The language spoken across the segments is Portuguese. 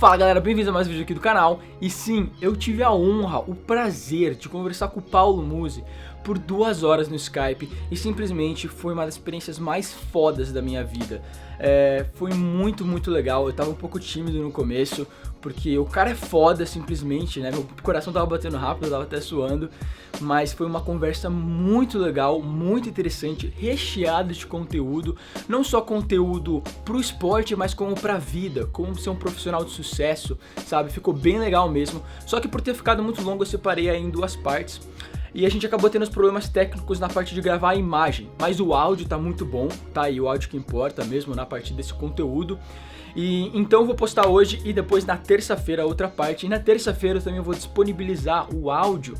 Fala galera, bem-vindos a mais um vídeo aqui do canal. E sim, eu tive a honra, o prazer de conversar com o Paulo Musi por 2 horas no Skype e simplesmente foi uma das experiências mais fodas da minha vida. Foi muito legal. Eu tava um pouco tímido no começo, porque o cara é foda simplesmente, né? Meu coração tava batendo rápido, eu tava até suando. Mas foi uma conversa muito legal, muito interessante, recheada de conteúdo. Não só conteúdo pro esporte, mas como pra vida, como ser um profissional de sucesso, sabe? Ficou bem legal mesmo. Só que por ter ficado muito longo eu separei aí em 2 partes. E a gente acabou tendo os problemas técnicos na parte de gravar a imagem, mas o áudio tá muito bom, tá? E o áudio que importa mesmo na parte desse conteúdo. E então eu vou postar hoje e depois na terça-feira a outra parte. E na terça-feira eu também vou disponibilizar o áudio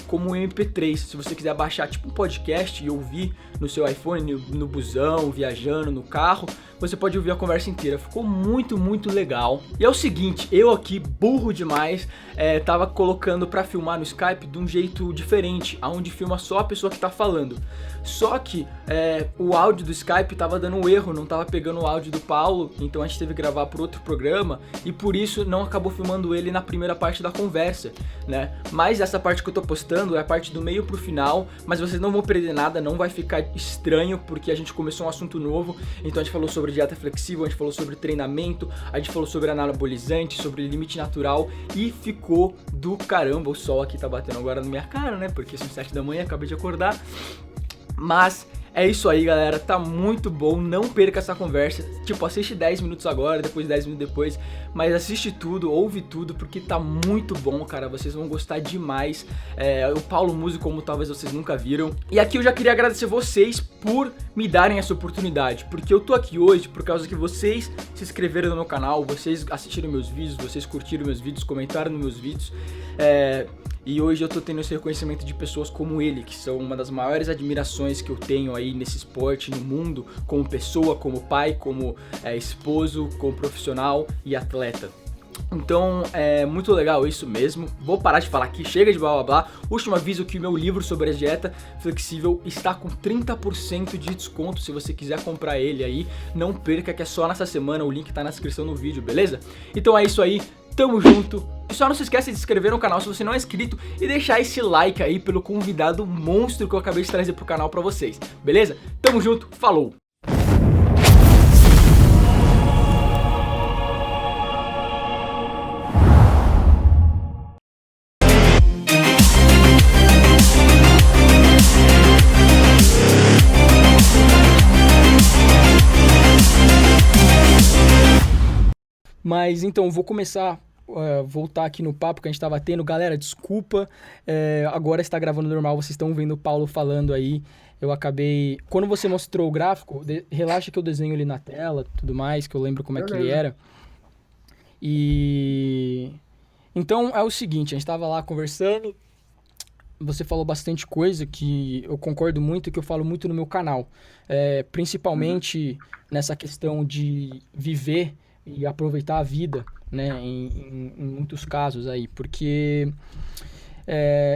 como MP3. Se você quiser baixar tipo um podcast e ouvir no seu iPhone, no busão, viajando, no carro, você pode ouvir a conversa inteira. Ficou muito legal. E é o seguinte, eu aqui, burro demais, tava colocando pra filmar no Skype de um jeito diferente, onde filma só a pessoa que tá falando. Só que o áudio do Skype tava dando um erro, não tava pegando o áudio do Paulo, então a gente teve que gravar por outro programa e por isso não acabou filmando ele na primeira parte da conversa, né? Mas essa parte que eu tô postando é a parte do meio pro final, mas vocês não vão perder nada, não vai ficar estranho, porque a gente começou um assunto novo. Então a gente falou sobre dieta flexível, a gente falou sobre treinamento, a gente falou sobre anabolizante, sobre limite natural e ficou do caramba. O sol aqui tá batendo agora na minha cara, né? Porque são 7 da manhã, acabei de acordar. Mas é isso aí, galera, tá muito bom, não perca essa conversa. Tipo, assiste 10 minutos agora, depois 10 minutos depois, mas assiste tudo, ouve tudo, porque tá muito bom, cara, vocês vão gostar demais. O Paulo Musi, como talvez vocês nunca viram. E aqui eu já queria agradecer vocês por me darem essa oportunidade, porque eu tô aqui hoje por causa que vocês se inscreveram no meu canal, vocês assistiram meus vídeos, vocês curtiram meus vídeos, comentaram nos meus vídeos. E hoje eu tô tendo esse reconhecimento de pessoas como ele, que são uma das maiores admirações que eu tenho aí nesse esporte, no mundo, como pessoa, como pai, como esposo, como profissional e atleta. Então é muito legal isso mesmo. Vou parar de falar aqui, chega de blá blá blá. Último aviso que o meu livro sobre a dieta flexível está com 30% de desconto. Se você quiser comprar ele aí, não perca, que é só nessa semana. O link tá na descrição do vídeo, beleza? Então é isso aí, tamo junto. E só não se esqueça de se inscrever no canal se você não é inscrito e deixar esse like aí pelo convidado monstro que eu acabei de trazer pro canal pra vocês, beleza? Tamo junto, falou! Mas então, vou começar voltar aqui no papo que a gente tava tendo. Galera, desculpa, agora está gravando normal, vocês estão vendo o Paulo falando aí. Eu acabei... Quando você mostrou o gráfico, relaxa que eu desenho ele na tela, tudo mais, que eu lembro como é que ele era. E... Então, é o seguinte, a gente tava lá conversando, você falou bastante coisa que eu concordo muito, que eu falo muito no meu canal. Principalmente nessa questão de viver e aproveitar a vida, né, em muitos casos aí, porque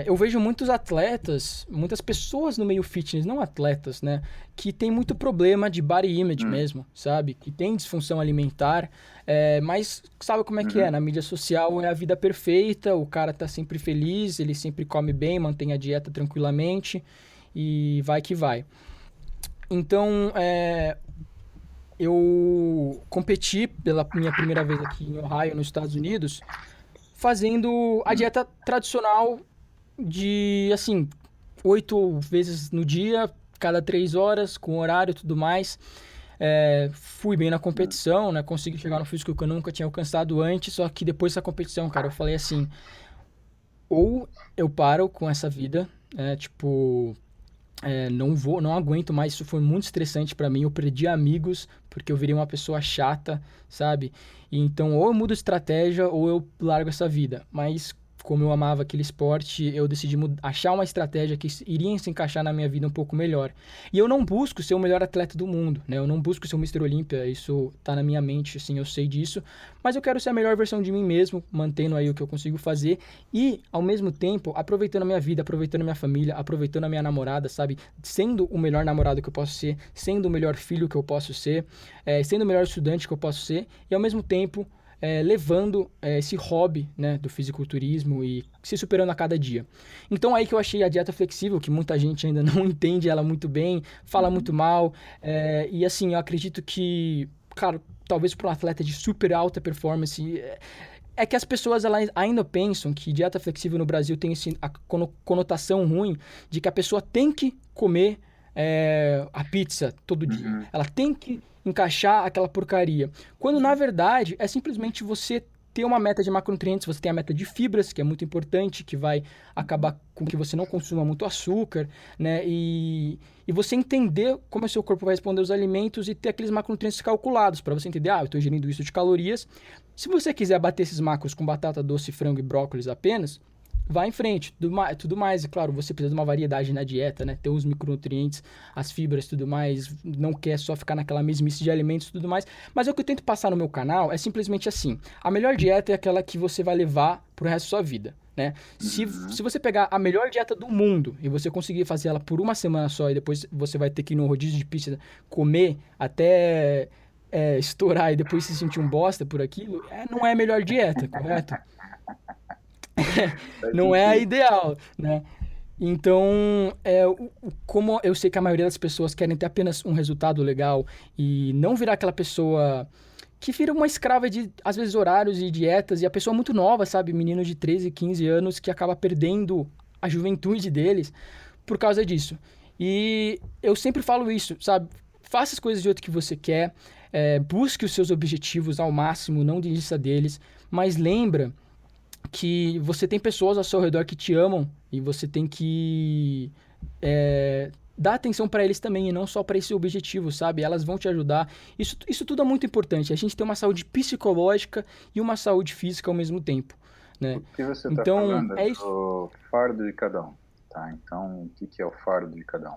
eu vejo muitos atletas, muitas pessoas no meio fitness, não atletas, né, que tem muito problema de body image mesmo, sabe, que tem disfunção alimentar, mas sabe como é que é, na mídia social é a vida perfeita, o cara tá sempre feliz, ele sempre come bem, mantém a dieta tranquilamente e vai que vai. Então, eu competi pela minha primeira vez aqui em Ohio, nos Estados Unidos, fazendo a dieta tradicional de, assim, 8 vezes no dia, cada 3 horas, com horário e tudo mais. Fui bem na competição, né? Consegui chegar no físico que eu nunca tinha alcançado antes, só que depois dessa competição, cara, eu falei assim, ou eu paro com essa vida, não aguento mais, isso foi muito estressante pra mim, eu perdi amigos porque eu virei uma pessoa chata, sabe? E então ou eu mudo estratégia ou eu largo essa vida, mas como eu amava aquele esporte, eu decidi achar uma estratégia que iria se encaixar na minha vida um pouco melhor. E eu não busco ser o melhor atleta do mundo, né? Eu não busco ser o Mr. Olympia, isso tá na minha mente, assim, eu sei disso. Mas eu quero ser a melhor versão de mim mesmo, mantendo aí o que eu consigo fazer. E, ao mesmo tempo, aproveitando a minha vida, aproveitando a minha família, aproveitando a minha namorada, sabe? Sendo o melhor namorado que eu posso ser, sendo o melhor filho que eu posso ser, sendo o melhor estudante que eu posso ser. E, ao mesmo tempo, levando esse hobby, né, do fisiculturismo e se superando a cada dia. Então aí que eu achei a dieta flexível, que muita gente ainda não entende ela muito bem, fala muito Uhum. mal, e assim, eu acredito que, cara, talvez para um atleta de super alta performance, é que as pessoas elas ainda pensam que dieta flexível no Brasil tem a conotação ruim de que a pessoa tem que comer a pizza todo dia. Uhum. Ela tem que encaixar aquela porcaria. Quando na verdade é simplesmente você ter uma meta de macronutrientes, você tem a meta de fibras, que é muito importante, que vai Uhum. acabar com que você não consuma muito açúcar, né? E você entender como o seu corpo vai responder aos alimentos e ter aqueles macronutrientes calculados, para você entender, eu estou ingerindo isso de calorias. Se você quiser bater esses macros com batata doce, frango e brócolis apenas, vá em frente. Tudo mais, e claro, você precisa de uma variedade na dieta, né? Ter os micronutrientes, as fibras e tudo mais. Não quer só ficar naquela mesmice de alimentos e tudo mais. Mas o que eu tento passar no meu canal é simplesmente assim. A melhor dieta é aquela que você vai levar pro resto da sua vida, né? Se Uhum. você pegar a melhor dieta do mundo e você conseguir fazer ela por uma semana só e depois você vai ter que ir no rodízio de pizza comer até estourar e depois se sentir um bosta por aquilo, não é a melhor dieta, correto? Faz Não é a sentido. ideal, né? Então, como eu sei que a maioria das pessoas querem ter apenas um resultado legal e não virar aquela pessoa que vira uma escrava de, às vezes, horários e dietas, e a pessoa muito nova, sabe? Menino de 13, 15 anos que acaba perdendo a juventude deles por causa disso. E eu sempre falo isso, sabe? Faça as coisas de jeito que você quer, busque os seus objetivos ao máximo, não desista deles, mas lembra que você tem pessoas ao seu redor que te amam e você tem que dar atenção para eles também e não só para esse objetivo, sabe? Elas vão te ajudar. Isso tudo é muito importante. A gente tem uma saúde psicológica e uma saúde física ao mesmo tempo, O né? que você está Então, falando é é isso. do fardo de cada um, tá? Então, o que que é o fardo de cada um?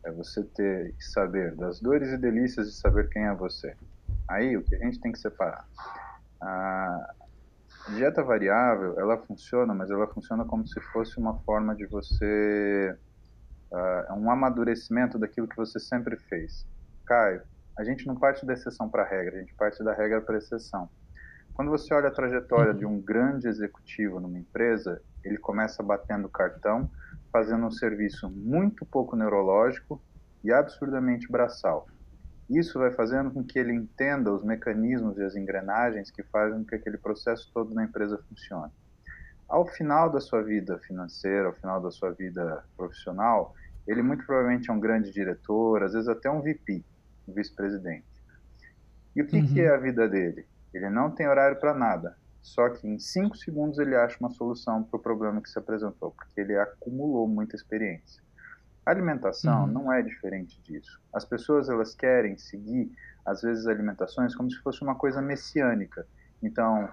É você ter que saber das dores e delícias de saber quem é você. Aí, o que a gente tem que separar? A dieta variável, ela funciona, mas ela funciona como se fosse uma forma de você, um amadurecimento daquilo que você sempre fez. Caio, a gente não parte da exceção para a regra, a gente parte da regra para a exceção. Quando você olha a trajetória de Uhum, um grande executivo numa empresa, ele começa batendo cartão, fazendo um serviço muito pouco neurológico e absurdamente braçal. Isso vai fazendo com que ele entenda os mecanismos e as engrenagens que fazem com que aquele processo todo na empresa funcione. Ao final da sua vida financeira, ao final da sua vida profissional, ele muito provavelmente é um grande diretor, às vezes até um VP, um vice-presidente. E o que que é uhum, a vida dele? Ele não tem horário para nada. Só que em 5 segundos ele acha uma solução para o problema que se apresentou, porque ele acumulou muita experiência. A alimentação uhum, não é diferente disso. As pessoas elas querem seguir às vezes alimentações como se fosse uma coisa messiânica. Então,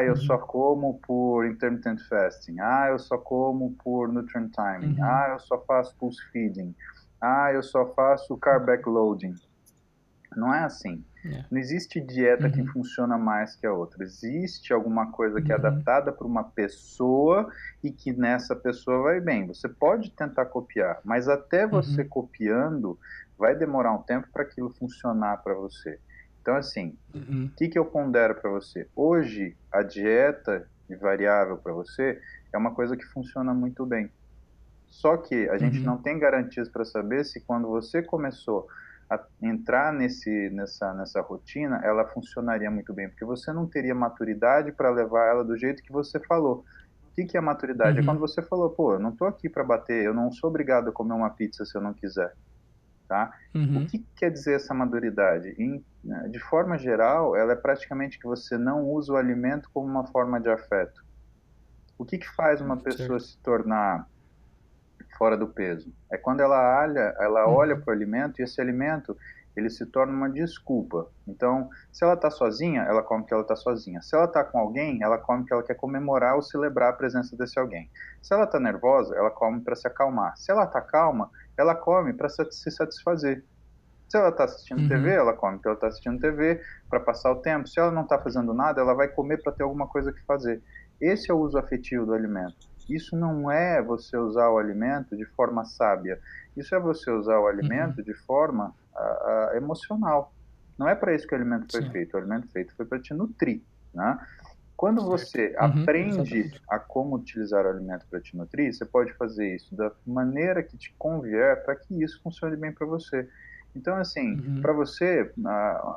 eu só uhum, como por intermittent fasting. Eu só como por nutrient timing. uhum, Eu só faço pulse feeding. Eu só faço carb backloading. Não é assim. é, Não existe dieta que uhum, funciona mais que a outra. Existe alguma coisa que é uhum, adaptada para uma pessoa e que nessa pessoa vai bem. Você pode tentar copiar, mas até você uhum, copiando, vai demorar um tempo para aquilo funcionar para você. Então, assim, uhum, o que que eu pondero para você? Hoje, a dieta variável para você é uma coisa que funciona muito bem. Só que a gente uhum, não tem garantias para saber se quando você começou a entrar nessa rotina, ela funcionaria muito bem, porque você não teria maturidade para levar ela do jeito que você falou. O que que é maturidade? É quando uhum, você falou, pô, eu não estou aqui para bater, eu não sou obrigado a comer uma pizza se eu não quiser, tá? O uhum, que quer dizer essa maturidade? De forma geral, ela é praticamente que você não usa o alimento como uma forma de afeto. O que que faz uma pessoa certo. se tornar fora do peso? É quando ela olha Uhum, para o alimento e esse alimento ele se torna uma desculpa. Então, se ela está sozinha, ela come que ela está sozinha. Se ela está com alguém, ela come que ela quer comemorar ou celebrar a presença desse alguém. Se ela está nervosa, ela come para se acalmar. Se ela está calma, ela come para se satisfazer. Se ela está assistindo TV, uhum, ela come porque ela está assistindo TV para passar o tempo. Se ela não está fazendo nada, ela vai comer para ter alguma coisa que fazer. Esse é o uso afetivo do alimento. Isso não é você usar o alimento de forma sábia. Isso é você usar o uhum, alimento de forma emocional. Não é para isso que o alimento foi sim. feito. O alimento feito foi para te nutrir. né? Quando Certo. você Uhum, aprende exatamente. a como utilizar o alimento para te nutrir, você pode fazer isso da maneira que te convier para que isso funcione bem para você. Então, assim, Uhum, para você,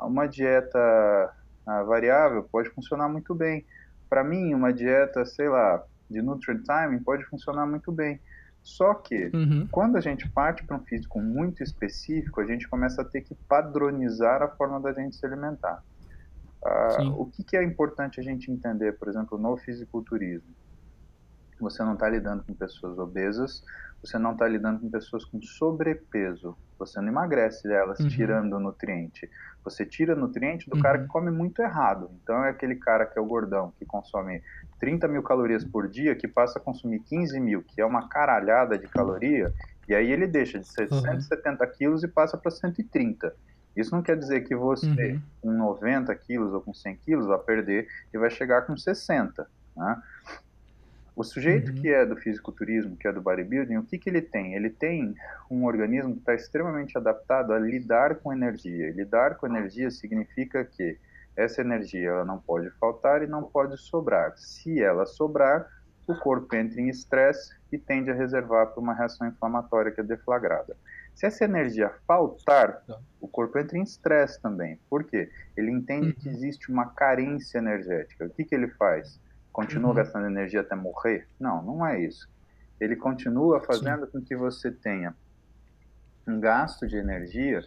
uma dieta variável pode funcionar muito bem. Para mim, uma dieta, sei lá, de nutrient timing pode funcionar muito bem. Só que, uhum, quando a gente parte para um físico muito específico, a gente começa a ter que padronizar a forma da gente se alimentar. sim. O que é importante a gente entender, por exemplo, no fisiculturismo? Você não está lidando com pessoas obesas, você não está lidando com pessoas com sobrepeso. Você não emagrece elas Uhum, tirando nutriente. Você tira nutriente do cara que uhum, come muito errado. Então é aquele cara que é o gordão, que consome 30 mil calorias por dia, que passa a consumir 15 mil, que é uma caralhada de caloria, e aí ele deixa de ser aham, 170 quilos e passa para 130. Isso não quer dizer que você, uhum, com 90 quilos ou com 100 quilos, vai perder e vai chegar com 60, né? O sujeito que uhum, é do fisiculturismo, que é do bodybuilding, o que que ele tem? Ele tem um organismo que está extremamente adaptado a lidar com energia. E lidar com energia significa que essa energia ela não pode faltar e não pode sobrar. Se ela sobrar, o corpo entra em estresse e tende a reservar para uma reação inflamatória que é deflagrada. Se essa energia faltar, tá. o corpo entra em estresse também. Por quê? Ele entende que Uhum, existe uma carência energética. O que que ele faz? Continua uhum, gastando energia até morrer? Não, não é isso. Ele continua sim. fazendo com que você tenha um gasto de energia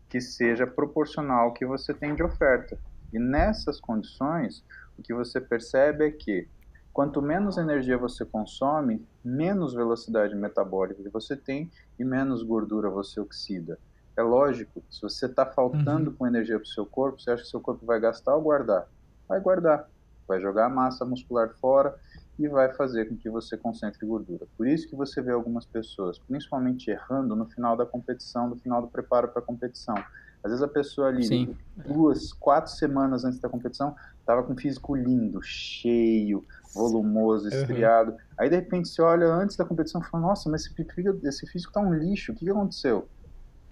que seja proporcional ao que você tem de oferta. E nessas condições, o que você percebe é que quanto menos energia você consome, menos velocidade metabólica que você tem e menos gordura você oxida. É lógico, se você está faltando Uhum, com energia para o seu corpo, você acha que seu corpo vai gastar ou guardar? Vai guardar. Vai jogar a massa muscular fora e vai fazer com que você concentre gordura. Por isso que você vê algumas pessoas, principalmente errando no final da competição, no final do preparo para a competição. Às vezes a pessoa ali, sim. 2, 4 semanas antes da competição, estava com um físico lindo, cheio, volumoso, Aham, estriado. Aí de repente você olha antes da competição e fala, nossa, mas esse físico está um lixo, o que aconteceu?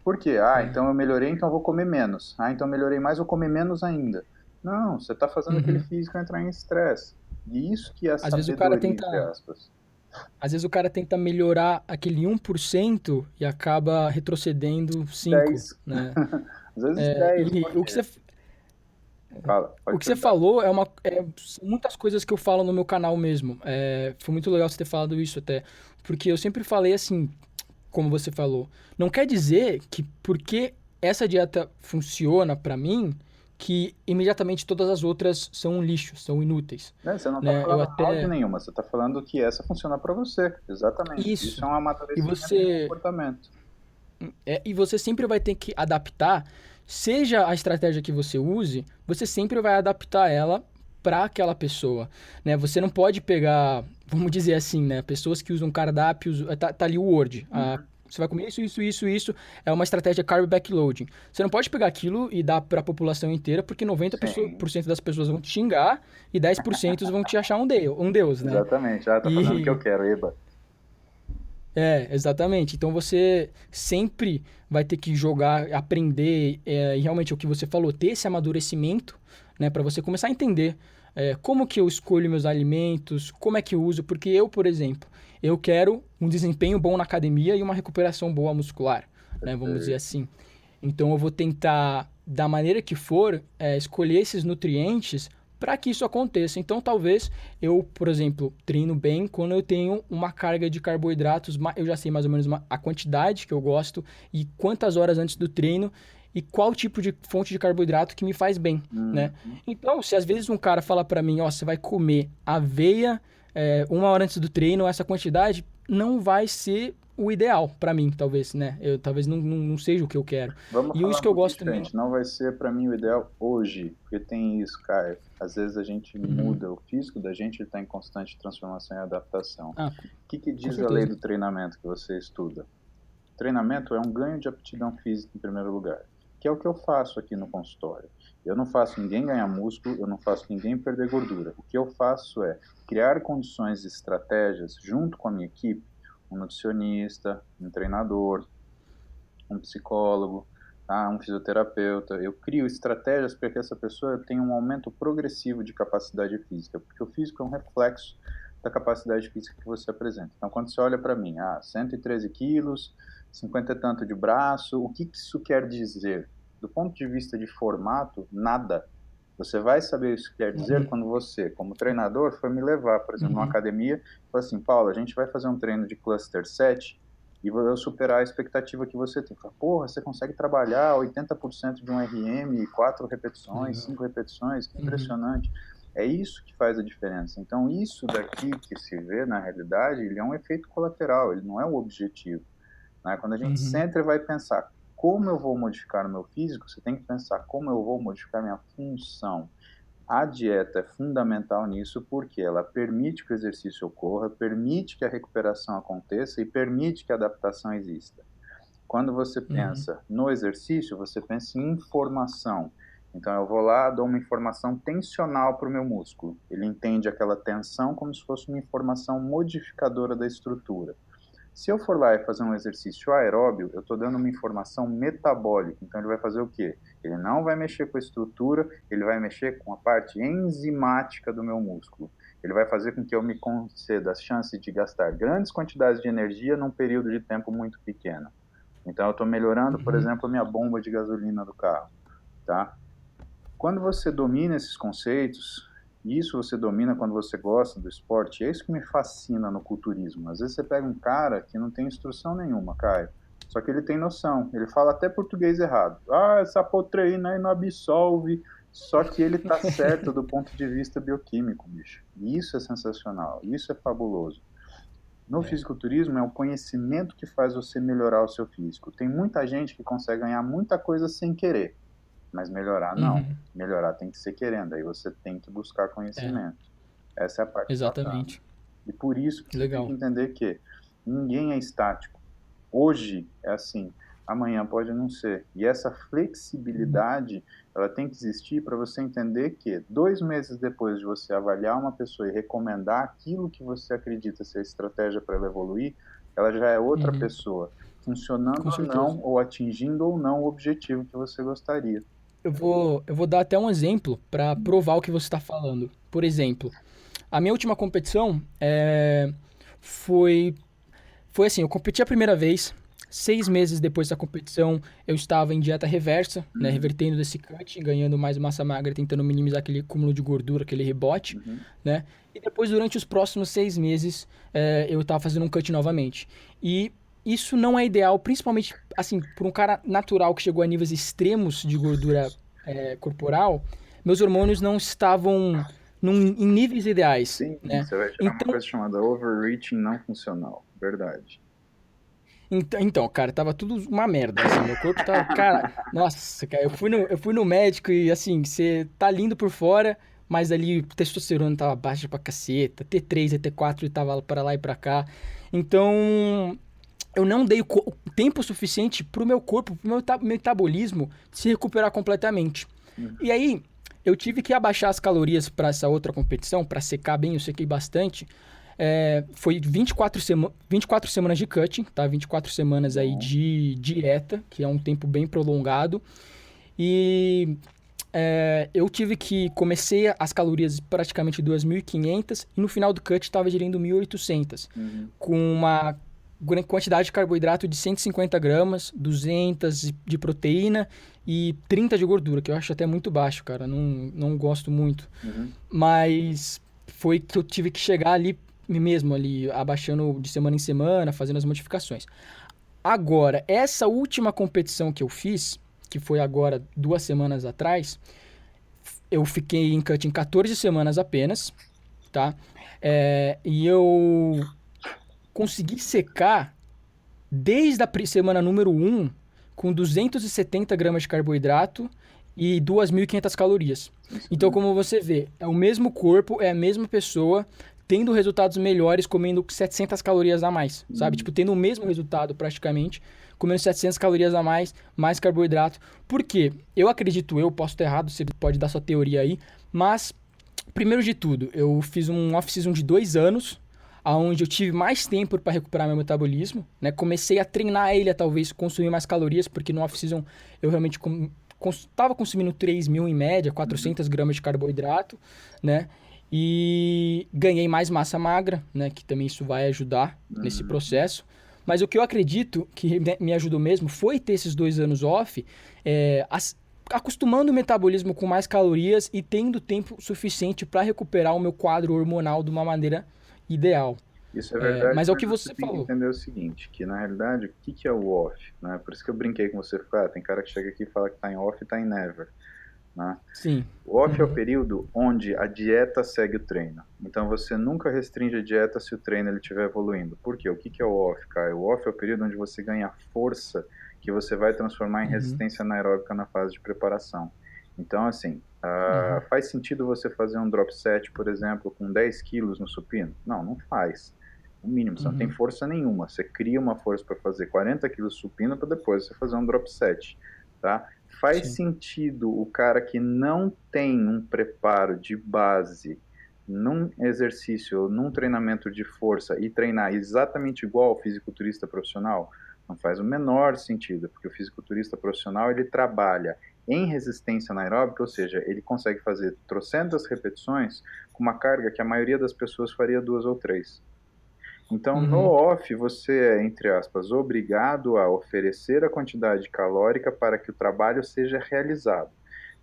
Por quê? Ah, é. então eu melhorei, então eu vou comer menos. Ah, então eu melhorei mais, vou comer menos ainda. Não, você está fazendo aquele Uhum. físico entrar em estresse. E isso que é Às vezes o cara sabedoria, tenta, entre aspas. às vezes o cara tenta melhorar aquele 1% e acaba retrocedendo 5, 10. né? Às vezes É, 10, e por quê? Fala, o pode que você perguntar. falou são muitas coisas que eu falo no meu canal mesmo. Foi muito legal você ter falado isso até, porque eu sempre falei assim, como você falou, não quer dizer que porque essa dieta funciona pra mim, que imediatamente todas as outras são um lixo, são inúteis, Né, você não está né? Eu falando mal de até nenhuma, você está falando que essa funciona para você. Exatamente. Isso isso. é um E amadurecimento de você comportamento. e você sempre vai ter que adaptar, seja a estratégia que você use, você sempre vai adaptar ela para aquela pessoa, né? Você não pode pegar, vamos dizer assim, né? Pessoas que usam cardápios, tá ali o Word, Uhum. você vai comer isso, é uma estratégia carb backloading. Você não pode pegar aquilo e dar para a população inteira, porque Sim, 90% das pessoas vão te xingar e 10% vão te achar um deus, né? exatamente. Ah, tá fazendo o que eu E quero, eba. exatamente. Então você sempre vai ter que jogar, aprender, e realmente é o que você falou, ter esse amadurecimento, né, para você começar a entender como que eu escolho meus alimentos, como é que eu uso, porque eu, por exemplo, eu quero um desempenho bom na academia e uma recuperação boa muscular, né, vamos dizer Perfeito. assim. Então eu vou tentar, da maneira que for, escolher esses nutrientes para que isso aconteça. Então talvez eu, por exemplo, treino bem quando eu tenho uma carga de carboidratos, eu já sei mais ou menos a quantidade que eu gosto e quantas horas antes do treino e qual tipo de fonte de carboidrato que me faz bem, né? Uhum. Então, se às vezes um cara fala para mim, ó, você vai comer aveia 1 hora antes do treino, essa quantidade não vai ser o ideal para mim, talvez, né? Eu talvez não seja o que eu quero. Vamos E falar isso um que eu pouquinho gosto também. diferente. Não vai ser para mim o ideal hoje, porque tem isso, cara. Às vezes a gente Uhum. muda, o físico da gente está em constante transformação e adaptação. Ah, O que que com diz a lei certeza. do treinamento que você estuda? Treinamento é um ganho de aptidão física em primeiro lugar, que é o que eu faço aqui no consultório. Eu não faço ninguém ganhar músculo, eu não faço ninguém perder gordura. O que eu faço é criar condições e estratégias junto com a minha equipe, um nutricionista, um treinador, um psicólogo, tá? Um fisioterapeuta. Eu crio estratégias para que essa pessoa tenha um aumento progressivo de capacidade física, porque o físico é um reflexo da capacidade física que você apresenta. Então, quando você olha para mim, 113 quilos, 50 e tanto de braço, o que isso quer dizer? Do ponto de vista de formato, nada. Você vai saber isso que quer dizer quando você, como treinador, for me levar, por exemplo, numa academia, e falar assim, Paulo, a gente vai fazer um treino de cluster 7 e vou superar a expectativa que você tem. Fala, porra, você consegue trabalhar 80% de um RM, 4 repetições, 5 repetições, que impressionante. É isso que faz a diferença. Então, isso daqui que se vê na realidade, ele é um efeito colateral, ele não é o objetivo. Né? Quando a gente senta e vai pensar como eu vou modificar o meu físico, você tem que pensar como eu vou modificar minha função. A dieta é fundamental nisso porque ela permite que o exercício ocorra, permite que a recuperação aconteça e permite que a adaptação exista. Quando você pensa no exercício, você pensa em informação. Então eu vou lá, dou uma informação tensional para o meu músculo. Ele entende aquela tensão como se fosse uma informação modificadora da estrutura. Se eu for lá e fazer um exercício aeróbio, eu estou dando uma informação metabólica. Então ele vai fazer o quê? Ele não vai mexer com a estrutura, ele vai mexer com a parte enzimática do meu músculo. Ele vai fazer com que eu me conceda a chance de gastar grandes quantidades de energia num período de tempo muito pequeno. Então eu estou melhorando, por exemplo, a minha bomba de gasolina do carro. Tá? Quando você domina esses conceitos, isso você domina quando você gosta do esporte, é isso que me fascina no culturismo. Às vezes você pega um cara que não tem instrução nenhuma, Caio, só que ele tem noção, ele fala até português errado. Essa proteína aí não absolve, só que ele tá certo do ponto de vista bioquímico, bicho. E isso é sensacional, isso é fabuloso. No fisiculturismo é o conhecimento que faz você melhorar o seu físico. Tem muita gente que consegue ganhar muita coisa sem querer. Mas melhorar, não. Melhorar tem que ser querendo. Aí você tem que buscar conhecimento. Essa é a parte Exatamente. bacana. E por isso que Legal. você tem que entender que ninguém é estático. Hoje é assim, amanhã pode não ser. E essa flexibilidade, ela tem que existir para você entender que 2 meses depois de você avaliar uma pessoa e recomendar aquilo que você acredita ser a estratégia para ela evoluir, ela já é outra pessoa, funcionando ou não, ou atingindo ou não o objetivo que você gostaria. Eu vou dar até um exemplo para provar o que você está falando. Por exemplo, a minha última competição foi assim, eu competi a primeira vez, 6 meses depois da competição eu estava em dieta reversa, né, revertendo desse cut, ganhando mais massa magra, tentando minimizar aquele acúmulo de gordura, aquele rebote, né? E depois, durante os próximos 6 meses, eu estava fazendo um cut novamente. E isso não é ideal, principalmente, assim, por um cara natural que chegou a níveis extremos de gordura corporal, meus hormônios não estavam em níveis ideais. Sim, né? você vai tirar uma coisa chamada overreaching não funcional. Verdade. Então, cara, tava tudo uma merda, assim, meu corpo tava, cara, nossa, cara, eu fui no médico e, assim, você tá lindo por fora, mas ali o testosterona tava baixo pra caceta, T3 e T4 tava pra lá e pra cá, então eu não dei tempo suficiente pro meu corpo, pro meu metabolismo se recuperar completamente. E aí, eu tive que abaixar as calorias pra essa outra competição, pra secar bem, eu sequei bastante. Foi 24 semanas de cutting, tá? 24 semanas aí de dieta, que é um tempo bem prolongado. E eu tive que... Comecei as calorias praticamente 2.500 e no final do cut estava gerindo 1.800. Com uma quantidade de carboidrato de 150 gramas, 200 de proteína e 30 de gordura, que eu acho até muito baixo, cara. Não gosto muito. Mas foi que eu tive que chegar ali mesmo, ali abaixando de semana em semana, fazendo as modificações. Agora, essa última competição que eu fiz, que foi agora 2 semanas atrás, eu fiquei em cutting 14 semanas apenas, tá? E eu consegui secar desde a semana número 1 com 270 gramas de carboidrato e 2.500 calorias. Então, como você vê, é o mesmo corpo, é a mesma pessoa, tendo resultados melhores comendo 700 calorias a mais, sabe? Tipo, tendo o mesmo resultado praticamente, comendo 700 calorias a mais, mais carboidrato. Por quê? Eu acredito, posso estar errado, você pode dar sua teoria aí, mas, primeiro de tudo, eu fiz um off-season de 2 anos, onde eu tive mais tempo para recuperar meu metabolismo, né? Comecei a treinar ele a talvez consumir mais calorias, porque no off-season eu realmente estava consumindo 3.000 em média, Uhum. 400 gramas de carboidrato, né? E ganhei mais massa magra, né? Que também isso vai ajudar nesse Uhum. processo. Mas o que eu acredito que me ajudou mesmo foi ter esses 2 anos off, acostumando o metabolismo com mais calorias e tendo tempo suficiente para recuperar o meu quadro hormonal de uma maneira ideal. Isso é verdade, Mas é o mas que você você tem que falou. entender o seguinte, que na realidade, o que que é o off, né? Por isso que eu brinquei com você, tem cara que chega aqui e fala que tá em off e tá em never, né? Sim. O off é o Uhum. período onde a dieta segue o treino. Então você nunca restringe a dieta se o treino ele estiver evoluindo. Por quê? O que que é o off, cara? O off é o período onde você ganha força que você vai transformar em Uhum. resistência anaeróbica na fase de preparação. Então, assim, Uhum. faz sentido você fazer um drop set, por exemplo, com 10 quilos no supino? Não, não faz. No mínimo, você não tem Uhum. força nenhuma. Você cria uma força para fazer 40 quilos supino para depois você fazer um drop set, tá? Faz Sim. sentido o cara que não tem um preparo de base num exercício ou num treinamento de força e treinar exatamente igual ao fisiculturista profissional? Não faz o menor sentido, porque o fisiculturista profissional ele trabalha em resistência anaeróbica, ou seja, ele consegue fazer trocentas repetições com uma carga que a maioria das pessoas faria duas ou três. Então, no Uhum. off, você é, entre aspas, obrigado a oferecer a quantidade calórica para que o trabalho seja realizado.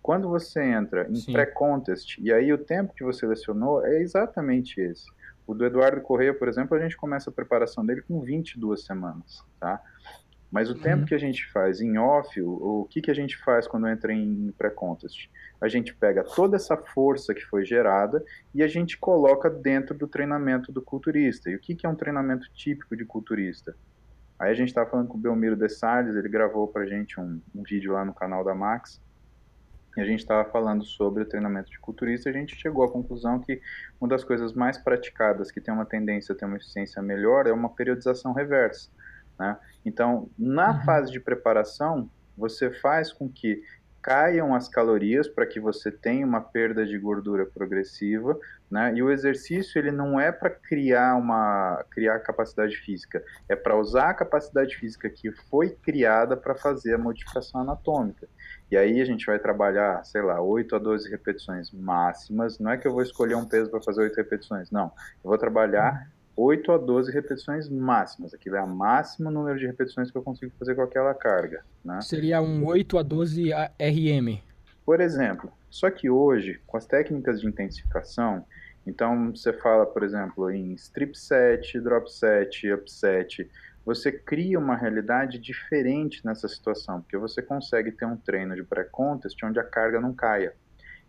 Quando você entra em Sim. pré-contest, e aí o tempo que você selecionou é exatamente esse. O do Eduardo Corrêa, por exemplo, a gente começa a preparação dele com 22 semanas, tá? Mas o tempo Uhum. que a gente faz em off, o que que a gente faz quando entra em pré-contest? A gente pega toda essa força que foi gerada e a gente coloca dentro do treinamento do culturista. E o que que é um treinamento típico de culturista? Aí a gente estava falando com o Belmiro de Salles, ele gravou para a gente um vídeo lá no canal da Max, e a gente estava falando sobre o treinamento de culturista, e a gente chegou à conclusão que uma das coisas mais praticadas, que tem uma tendência a ter uma eficiência melhor, é uma periodização reversa, né? Então, na Uhum. fase de preparação, você faz com que caiam as calorias para que você tenha uma perda de gordura progressiva, né? E o exercício ele não é para criar capacidade física, é para usar a capacidade física que foi criada para fazer a modificação anatômica. E aí a gente vai trabalhar, sei lá, 8 a 12 repetições máximas. Não é que eu vou escolher um peso para fazer 8 repetições, não. Eu vou trabalhar 8 a 12 repetições máximas. Aquilo é o máximo número de repetições que eu consigo fazer com aquela carga, né? Seria um 8 a 12 RM. Por exemplo, só que hoje, com as técnicas de intensificação, então você fala, por exemplo, em strip set, drop set, up set, você cria uma realidade diferente nessa situação, porque você consegue ter um treino de pré-contest onde a carga não caia.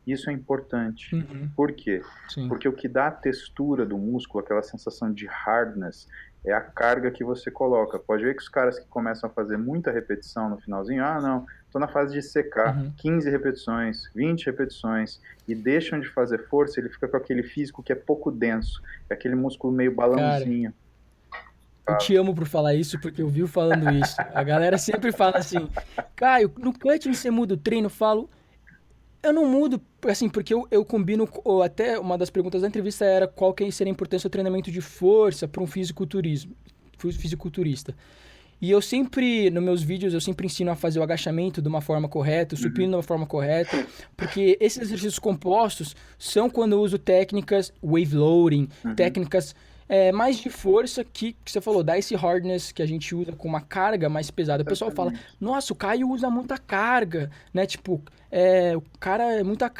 Isso é importante. Uhum. Por quê? Sim. Porque o que dá a textura do músculo, aquela sensação de hardness, é a carga que você coloca. Pode ver que os caras que começam a fazer muita repetição no finalzinho, não, estou na fase de secar, Uhum. 15 repetições, 20 repetições, e deixam de fazer força, ele fica com aquele físico que é pouco denso, é aquele músculo meio Cara, balãozinho. eu te amo por falar isso, porque eu vivo falando isso. A galera sempre fala assim, Caio, no cutting você muda o treino? Eu falo, eu não mudo, assim, porque eu combino, ou até uma das perguntas da entrevista era qual que seria a importância do treinamento de força para um fisiculturista. E eu sempre, nos meus vídeos, eu sempre ensino a fazer o agachamento de uma forma correta, o supino Uhum, de uma forma correta, porque esses exercícios compostos são quando eu uso técnicas wave loading, uhum, técnicas mais de força que você falou, dá esse hardness que a gente usa com uma carga mais pesada. O pessoal fala, exatamente. nossa, o Caio usa muita carga, né? Tipo, o cara é muita...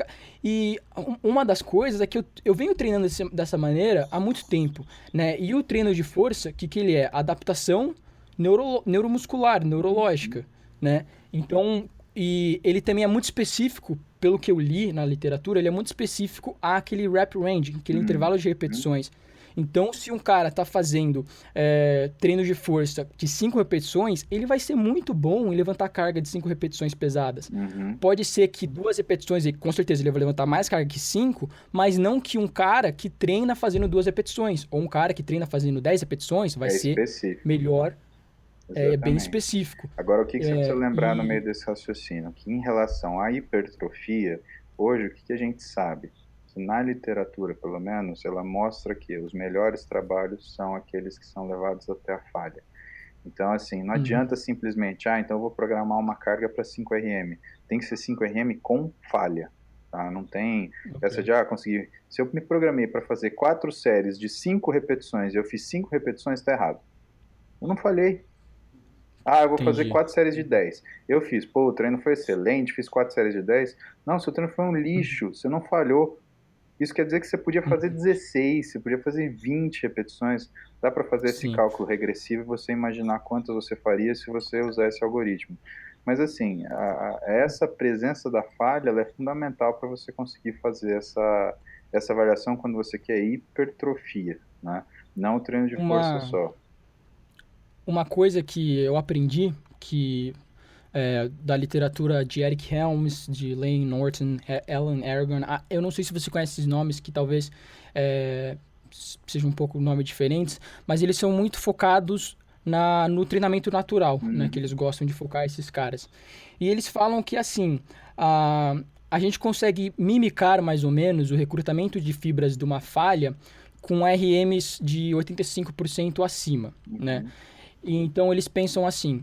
E uma das coisas é que eu venho treinando dessa maneira há muito tempo, né? E o treino de força, que ele é? Adaptação neuromuscular, Uhum, neurológica, né? Então, e ele também é muito específico, pelo que eu li na literatura, ele é muito específico àquele rep range, aquele uhum, intervalo de repetições. Então, se um cara tá fazendo treino de força de 5 repetições, ele vai ser muito bom em levantar carga de 5 repetições pesadas. uhum. Pode ser que 2 repetições, e com certeza ele vai levantar mais carga que 5, mas não que um cara que treina fazendo 2 repetições, ou um cara que treina fazendo 10 repetições vai É ser específico, melhor, bem exatamente. específico. Agora, o que que você precisa lembrar no meio E desse raciocínio? Que em relação à hipertrofia, hoje, o que que a gente sabe? na literatura, pelo menos, ela mostra que os melhores trabalhos são aqueles que são levados até a falha. Então, assim, não Uhum. adianta simplesmente, então eu vou programar uma carga para 5RM. Tem que ser 5RM com falha, tá? Não tem Ok. essa de, conseguir. Se eu me programei para fazer 4 séries de 5 repetições e eu fiz 5 repetições, está errado. Eu não falhei. Eu vou fazer Entendi. 4 séries de 10. Eu fiz, o treino foi excelente, fiz 4 séries de 10. Não, seu treino foi um lixo, você não falhou. Isso quer dizer que você podia fazer Uhum. 16, você podia fazer 20 repetições. Dá para fazer esse Sim. cálculo regressivo e você imaginar quantas você faria se você usar esse algoritmo. Mas assim, essa presença da falha ela é fundamental para você conseguir fazer essa avaliação quando você quer hipertrofia, né? Não o treino de força Uma, só. uma coisa que eu aprendi, que da literatura de Eric Helms, de Lane Norton, Alan Aragon. Eu não sei se você conhece esses nomes, que talvez sejam um pouco nome diferentes, mas eles são muito focados no treinamento natural, né? Que Uhum. eles gostam de focar esses caras. E eles falam que, assim, a gente consegue mimicar mais ou menos o recrutamento de fibras de uma falha com RMs de 85% acima, né? Uhum. E então eles pensam assim,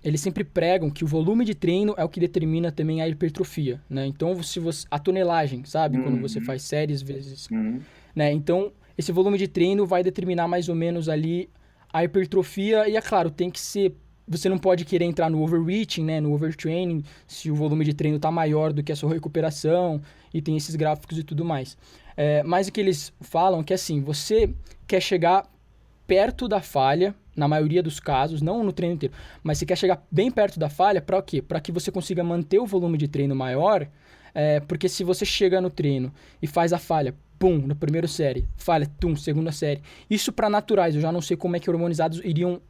eles sempre pregam que o volume de treino é o que determina também a hipertrofia, né? Então, se você, a tonelagem, sabe? Quando você Uhum. faz séries vezes, Uhum. né? Então, esse volume de treino vai determinar mais ou menos ali a hipertrofia e, é claro, tem que ser... Você não pode querer entrar no overreaching, né? No overtraining, se o volume de treino está maior do que a sua recuperação e tem esses gráficos e tudo mais. Mas o que eles falam é que, assim, você quer chegar perto da falha, na maioria dos casos, não no treino inteiro, mas você quer chegar bem perto da falha para o quê? Para que você consiga manter o volume de treino maior, porque se você chega no treino e faz a falha, pum, na primeira série, falha, tum, segunda série. Isso para naturais, eu já não sei como é que hormonizados iriam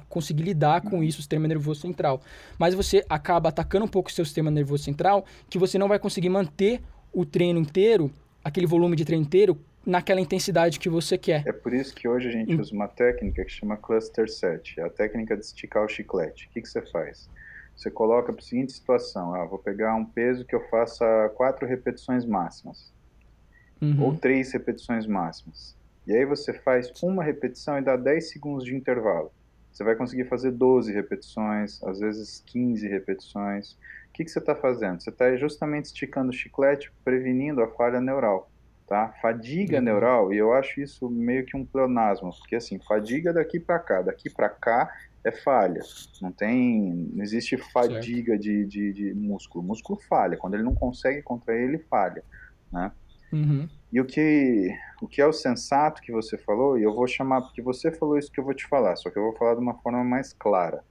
conseguir lidar com Uhum. isso, o sistema nervoso central. Mas você acaba atacando um pouco o seu sistema nervoso central, que você não vai conseguir manter o treino inteiro, aquele volume de treino inteiro, naquela intensidade que você quer. É por isso que hoje a gente usa uma técnica que chama cluster set, é a técnica de esticar o chiclete. O que você faz? Você coloca para a seguinte situação, vou pegar um peso que eu faça 4 repetições máximas, ou Uhum. 3 repetições máximas. E aí você faz uma repetição e dá 10 segundos de intervalo. Você vai conseguir fazer 12 repetições, às vezes 15 repetições. O que você está fazendo? Você está justamente esticando o chiclete, prevenindo a falha neural. Tá? Fadiga Legal. neural, e eu acho isso meio que um pleonasmo, porque assim, fadiga daqui para cá é falha. Não existe Certo. fadiga de músculo. O músculo falha, quando ele não consegue contrair, ele falha, né? Uhum. E o que é o sensato que você falou, e eu vou chamar, porque você falou isso que eu vou te falar, só que eu vou falar de uma forma mais clara.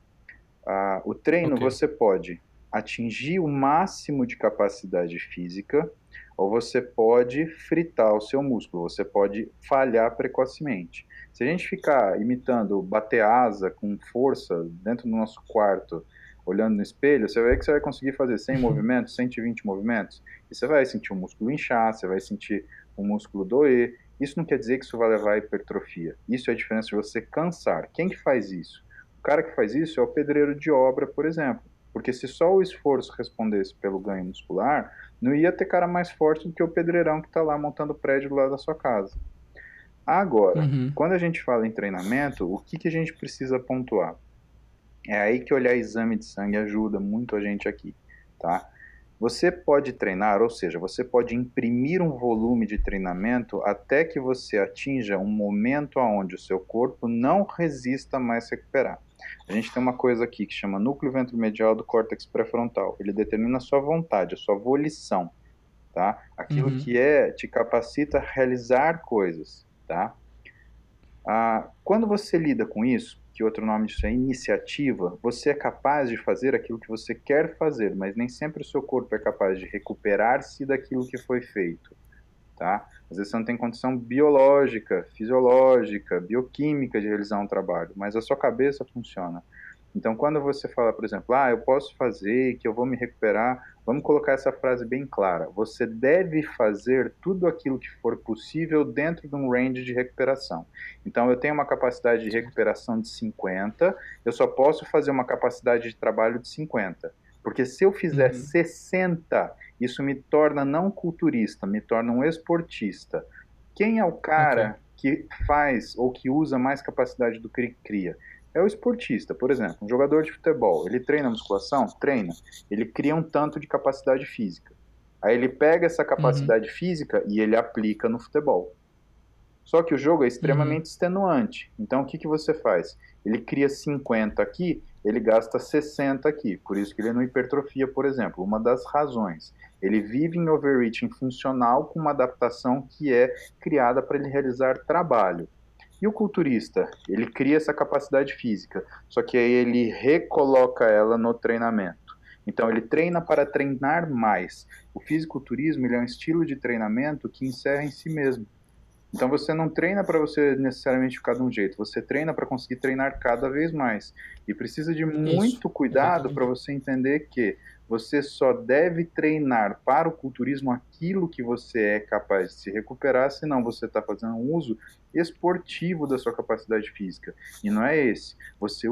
O treino Ok. você pode atingir o máximo de capacidade física, ou você pode fritar o seu músculo, você pode falhar precocemente. Se a gente ficar imitando bater asa com força dentro do nosso quarto, olhando no espelho, você vai ver que você vai conseguir fazer 100 movimentos, 120 movimentos, e você vai sentir o músculo inchar, você vai sentir o músculo doer. Isso não quer dizer que isso vai levar à hipertrofia. Isso é a diferença de você cansar. Quem que faz isso? O cara que faz isso é o pedreiro de obra, por exemplo. Porque se só o esforço respondesse pelo ganho muscular, não ia ter cara mais forte do que o pedreirão que está lá montando o prédio do lado da sua casa. Agora, Uhum. quando a gente fala em treinamento, o que a gente precisa pontuar? É aí que olhar exame de sangue ajuda muito a gente aqui, tá? Você pode treinar, ou seja, você pode imprimir um volume de treinamento até que você atinja um momento onde o seu corpo não resista mais recuperar. A gente tem uma coisa aqui que chama núcleo ventromedial do córtex pré-frontal. Ele determina a sua vontade, a sua volição, tá? Aquilo Uhum. que te capacita a realizar coisas, tá? Quando você lida com isso, que outro nome disso é iniciativa, você é capaz de fazer aquilo que você quer fazer, mas nem sempre o seu corpo é capaz de recuperar-se daquilo que foi feito, tá? Às vezes você não tem condição biológica, fisiológica, bioquímica de realizar um trabalho, mas a sua cabeça funciona. Então, quando você fala, por exemplo, eu posso fazer, que eu vou me recuperar, vamos colocar essa frase bem clara. Você deve fazer tudo aquilo que for possível dentro de um range de recuperação. Então, eu tenho uma capacidade de Certo. recuperação de 50, eu só posso fazer uma capacidade de trabalho de 50. Porque se eu fizer 60, isso me torna não culturista, me torna um esportista. Quem é o Ok. cara que faz ou que usa mais capacidade do que ele cria? É o esportista, por exemplo, um jogador de futebol, ele treina musculação? Treina. Ele cria um tanto de capacidade física. Aí ele pega essa Uhum. capacidade física e ele aplica no futebol. Só que o jogo é Uhum. extremamente extenuante. Então o que que você faz? Ele cria 50 aqui, ele gasta 60 aqui. Por isso que ele não hipertrofia, por exemplo. Uma das razões. Ele vive em overreaching funcional com uma adaptação que é criada para ele realizar trabalho. E o culturista? Ele cria essa capacidade física, só que aí ele recoloca ela no treinamento. Então ele treina para treinar mais. O fisiculturismo ele é um estilo de treinamento que encerra em si mesmo. Então você não treina para você necessariamente ficar de um jeito, você treina para conseguir treinar cada vez mais. E precisa de Isso, muito cuidado para exatamente. você entender que você só deve treinar para o culturismo aquilo que você é capaz de se recuperar, senão você está fazendo um uso esportivo da sua capacidade física. E não é esse. Você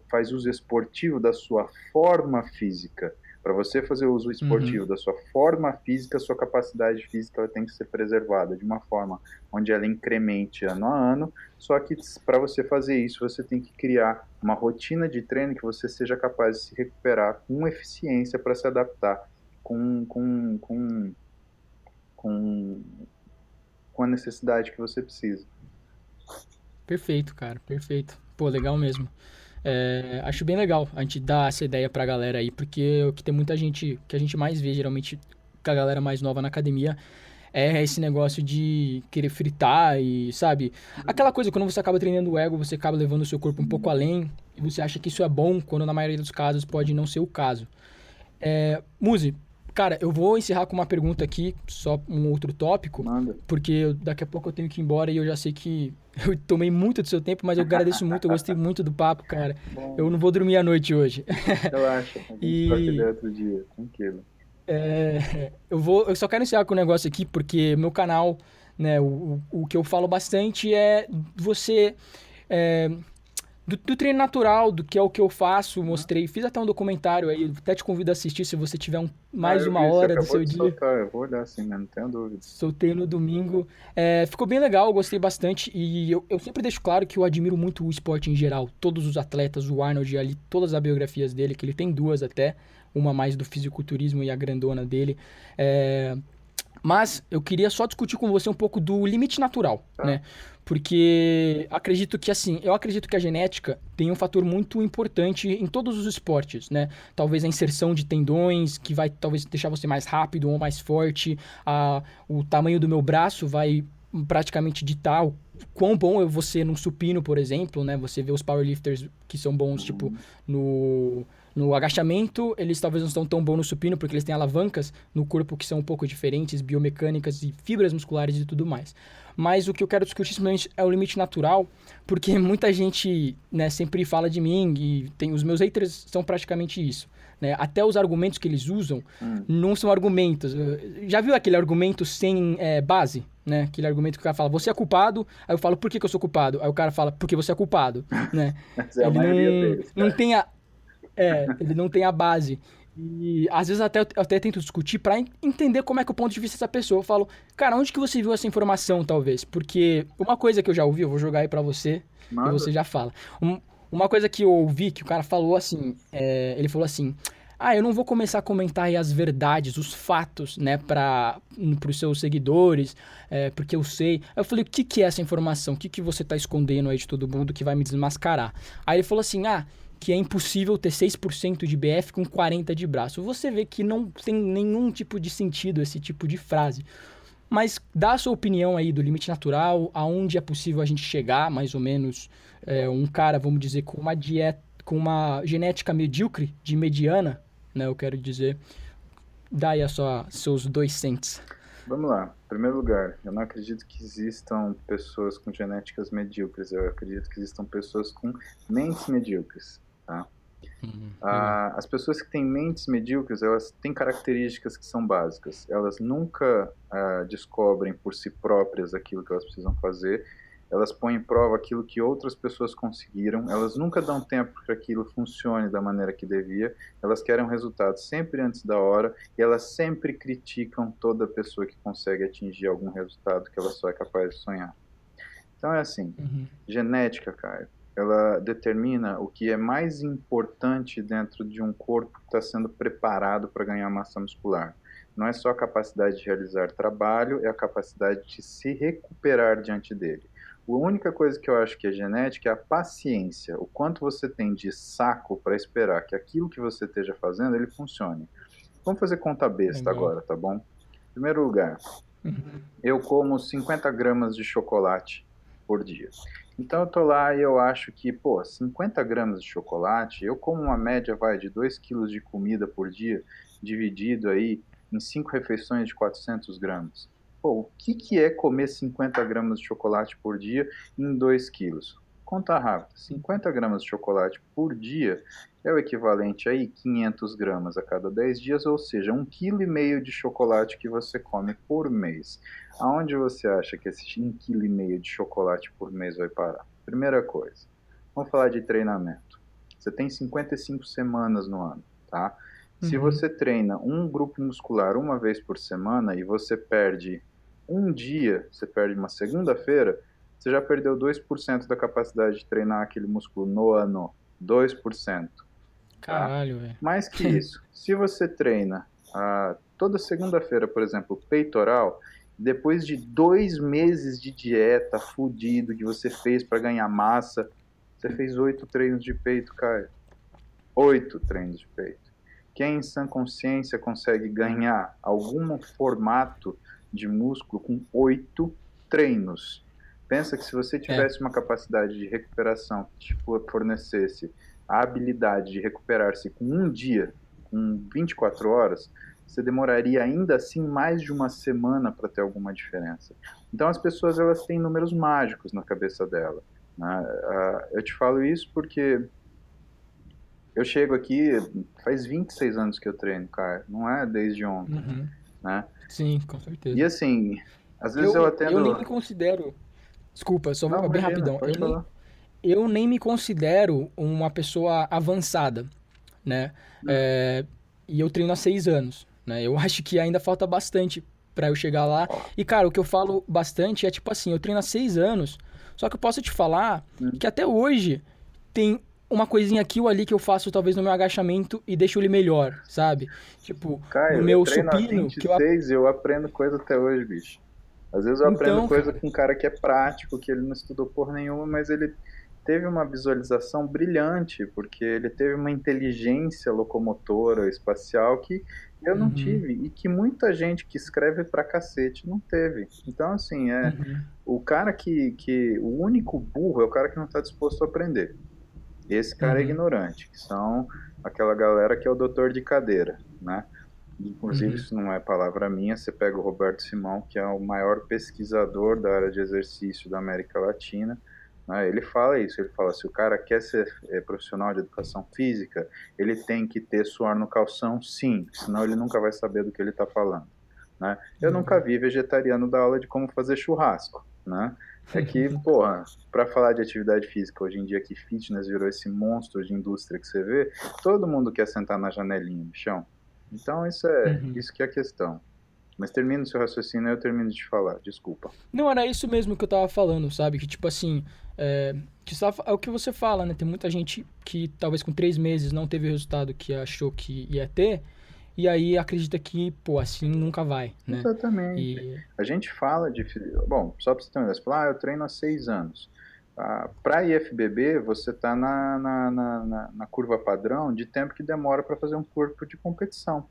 faz uso esportivo da sua forma física. Para você fazer uso Uhum. esportivo da sua forma física, sua capacidade física ela tem que ser preservada de uma forma onde ela incremente ano a ano, só que para você fazer isso, você tem que criar uma rotina de treino que você seja capaz de se recuperar com eficiência para se adaptar com, com, com, com, com a necessidade que você precisa. Perfeito, cara, perfeito. Pô, legal mesmo. É, acho bem legal a gente dar essa ideia pra galera aí, porque o que tem muita gente, que a gente mais vê geralmente com a galera mais nova na academia, é esse negócio de querer fritar e, sabe? Aquela coisa, quando você acaba treinando o ego, você acaba levando o seu corpo um pouco além, e você acha que isso é bom, quando na maioria dos casos pode não ser o caso. Muzi, cara, eu vou encerrar com uma pergunta aqui, só um outro tópico, Manda. porque daqui a pouco eu tenho que ir embora e eu já sei que eu tomei muito do seu tempo, mas eu agradeço muito, eu gostei muito do papo, cara. Eu Bom, não vou dormir à noite hoje. relaxa, a gente troca E ideia outro dia, tranquilo. eu só quero encerrar com um negócio aqui, porque meu canal, né, o que eu falo bastante é você é, do treino natural, do que é o que eu faço, mostrei, fiz até um documentário aí, até te convido a assistir se você tiver Ah, mais eu uma vi, você hora do acabou seu de dia. soltar, eu vou olhar assim, né? Não tenho dúvida. Soltei no domingo. É, ficou bem legal, eu gostei bastante. E eu sempre deixo claro que eu admiro muito o esporte em geral. Todos os atletas, o Arnold ali, todas as biografias dele, que ele tem duas até. Uma mais do fisiculturismo e a grandona dele. É, mas eu queria só discutir com você um pouco do limite natural, Tá? né? Porque acredito que assim, eu acredito que a genética tem um fator muito importante em todos os esportes, né? Talvez a inserção de tendões, que vai talvez deixar você mais rápido ou mais forte, o tamanho do meu braço vai praticamente ditar o quão bom eu vou ser num supino, por exemplo, né? Você vê os powerlifters que são bons, tipo, Uhum. no, no agachamento, eles talvez não estão tão bons no supino, porque eles têm alavancas no corpo que são um pouco diferentes, biomecânicas e fibras musculares e tudo mais. Mas o que eu quero discutir simplesmente é o limite natural, porque muita gente, né, sempre fala de mim e tem, os meus haters são praticamente isso. Né? Até os argumentos que eles usam Hum. não são argumentos. Já viu aquele argumento sem base? Né? Aquele argumento que o cara fala, você é culpado, aí eu falo, por que, que eu sou culpado? Aí o cara fala, porque você é culpado, né? Essa é a Ele maioria deles, não cara. tem ele não tem a base. E às vezes eu até tento discutir pra entender como é que é o ponto de vista dessa pessoa. Eu falo, cara, onde que você viu essa informação, talvez? Porque uma coisa que eu já ouvi, eu vou jogar aí pra você e Manda. você já fala. Uma coisa que eu ouvi, que o cara falou assim, ele falou assim, eu não vou começar a comentar aí as verdades, os fatos, né, pros seus seguidores, porque eu sei. Aí eu falei, o que que é essa informação? O que que você tá escondendo aí de todo mundo que vai me desmascarar? Aí ele falou assim, que é impossível ter 6% de BF com 40 de braço. Você vê que não tem nenhum tipo de sentido esse tipo de frase. Mas dá a sua opinião aí do limite natural, aonde é possível a gente chegar, mais ou menos, um cara, vamos dizer, com uma dieta, com uma genética medíocre, de mediana, né, eu quero dizer, dá aí seus 2 cents. Vamos lá. Em primeiro lugar, eu não acredito que existam pessoas com genéticas medíocres. Eu acredito que existam pessoas com mentes medíocres, tá? Legal. As pessoas que têm mentes medíocres, elas têm características que são básicas. Elas nunca descobrem por si próprias aquilo que elas precisam fazer. elas põem em prova aquilo que outras pessoas conseguiram, elas nunca dão tempo para que aquilo funcione da maneira que devia, elas querem um resultado sempre antes da hora e elas sempre criticam toda pessoa que consegue atingir algum resultado que ela só é capaz de sonhar. Então é assim, genética, Caio, ela determina o que é mais importante dentro de um corpo que está sendo preparado para ganhar massa muscular. Não é só a capacidade de realizar trabalho, é a capacidade de se recuperar diante dele. A única coisa que eu acho que é genética é a paciência, o quanto você tem de saco para esperar que aquilo que você esteja fazendo, ele funcione. Vamos fazer conta besta Legal. agora, tá bom? Em primeiro lugar, eu como 50 gramas de chocolate por dia. Então eu tô lá e eu acho que, 50 gramas de chocolate, eu como uma média, de 2 quilos de comida por dia, dividido aí em 5 refeições de 400 gramas. O que é comer 50 gramas de chocolate por dia em 2 quilos? Conta rápida, 50 gramas de chocolate por dia é o equivalente aí 500 gramas a cada 10 dias, ou seja, 1,5 kg de chocolate que você come por mês. Aonde você acha que esse 1,5 kg de chocolate por mês vai parar? Primeira coisa, vamos falar de treinamento. Você tem 55 semanas no ano, tá? Se você treina um grupo muscular uma vez por semana e você perde um dia, você perde uma segunda-feira, você já perdeu 2% da capacidade de treinar aquele músculo no ano. 2%. Tá? Caralho, velho. Mais que isso, se você treina toda segunda-feira, por exemplo, peitoral, depois de 2 meses de dieta fudido que você fez para ganhar massa, você fez 8 treinos de peito, Caio. 8 treinos de peito. Quem em sã consciência consegue ganhar algum formato de músculo com 8 treinos? Pensa que se você tivesse uma capacidade de recuperação que te fornecesse a habilidade de recuperar-se com um dia, com 24 horas, você demoraria ainda assim mais de uma semana para ter alguma diferença. Então as pessoas elas têm números mágicos na cabeça dela, né? Eu te falo isso porque eu chego aqui, faz 26 anos que eu treino, cara, não é desde ontem, né? Sim, com certeza. E assim, às vezes eu Eu nem atendo... me considero. Desculpa, só Não, bem imagina, rapidão. pode falar. Eu nem me considero uma pessoa avançada, né? É, e eu treino há 6 anos, né? Eu acho que ainda falta bastante pra eu chegar lá. E, cara, o que eu falo bastante é tipo assim, eu treino há 6 anos, só que eu posso te falar que até hoje tem uma coisinha aqui ou ali que eu faço talvez no meu agachamento e deixo ele melhor, sabe? Tipo, no Caio, eu meu treino há supino, que eu... 26 e eu aprendo coisa até hoje, bicho. Às vezes eu aprendo Então, coisa cara. com um cara que é prático, que ele não estudou porra nenhuma, mas ele teve uma visualização brilhante, porque ele teve uma inteligência locomotora, espacial, que eu não tive, e que muita gente que escreve pra cacete não teve. Então, assim, o cara o único burro é o cara que não está disposto a aprender. Esse cara é ignorante, que são aquela galera que é o doutor de cadeira, né? Inclusive, isso não é palavra minha, você pega o Roberto Simão, que é o maior pesquisador da área de exercício da América Latina, né? Ele fala isso, ele fala, se o cara quer ser profissional de educação física, ele tem que ter suor no calção, sim, senão ele nunca vai saber do que ele está falando, né? Eu nunca vi vegetariano dar aula de como fazer churrasco, né? É que, porra, para falar de atividade física hoje em dia, que fitness virou esse monstro de indústria que você vê, todo mundo quer sentar na janelinha, bichão. Então isso que é a questão. Mas termina o seu raciocínio e eu termino de te falar, desculpa. Não, era isso mesmo que eu tava falando, sabe? Que tipo assim, é o que você fala, né? Tem muita gente que talvez com 3 meses não teve o resultado que achou que ia ter, e aí acredita que, pô, assim nunca vai, né? Exatamente. E. A gente fala de... Bom, só para você ter uma ideia, você fala, eu treino há 6 anos. Para IFBB, você está na curva padrão de tempo que demora para fazer um corpo de competição.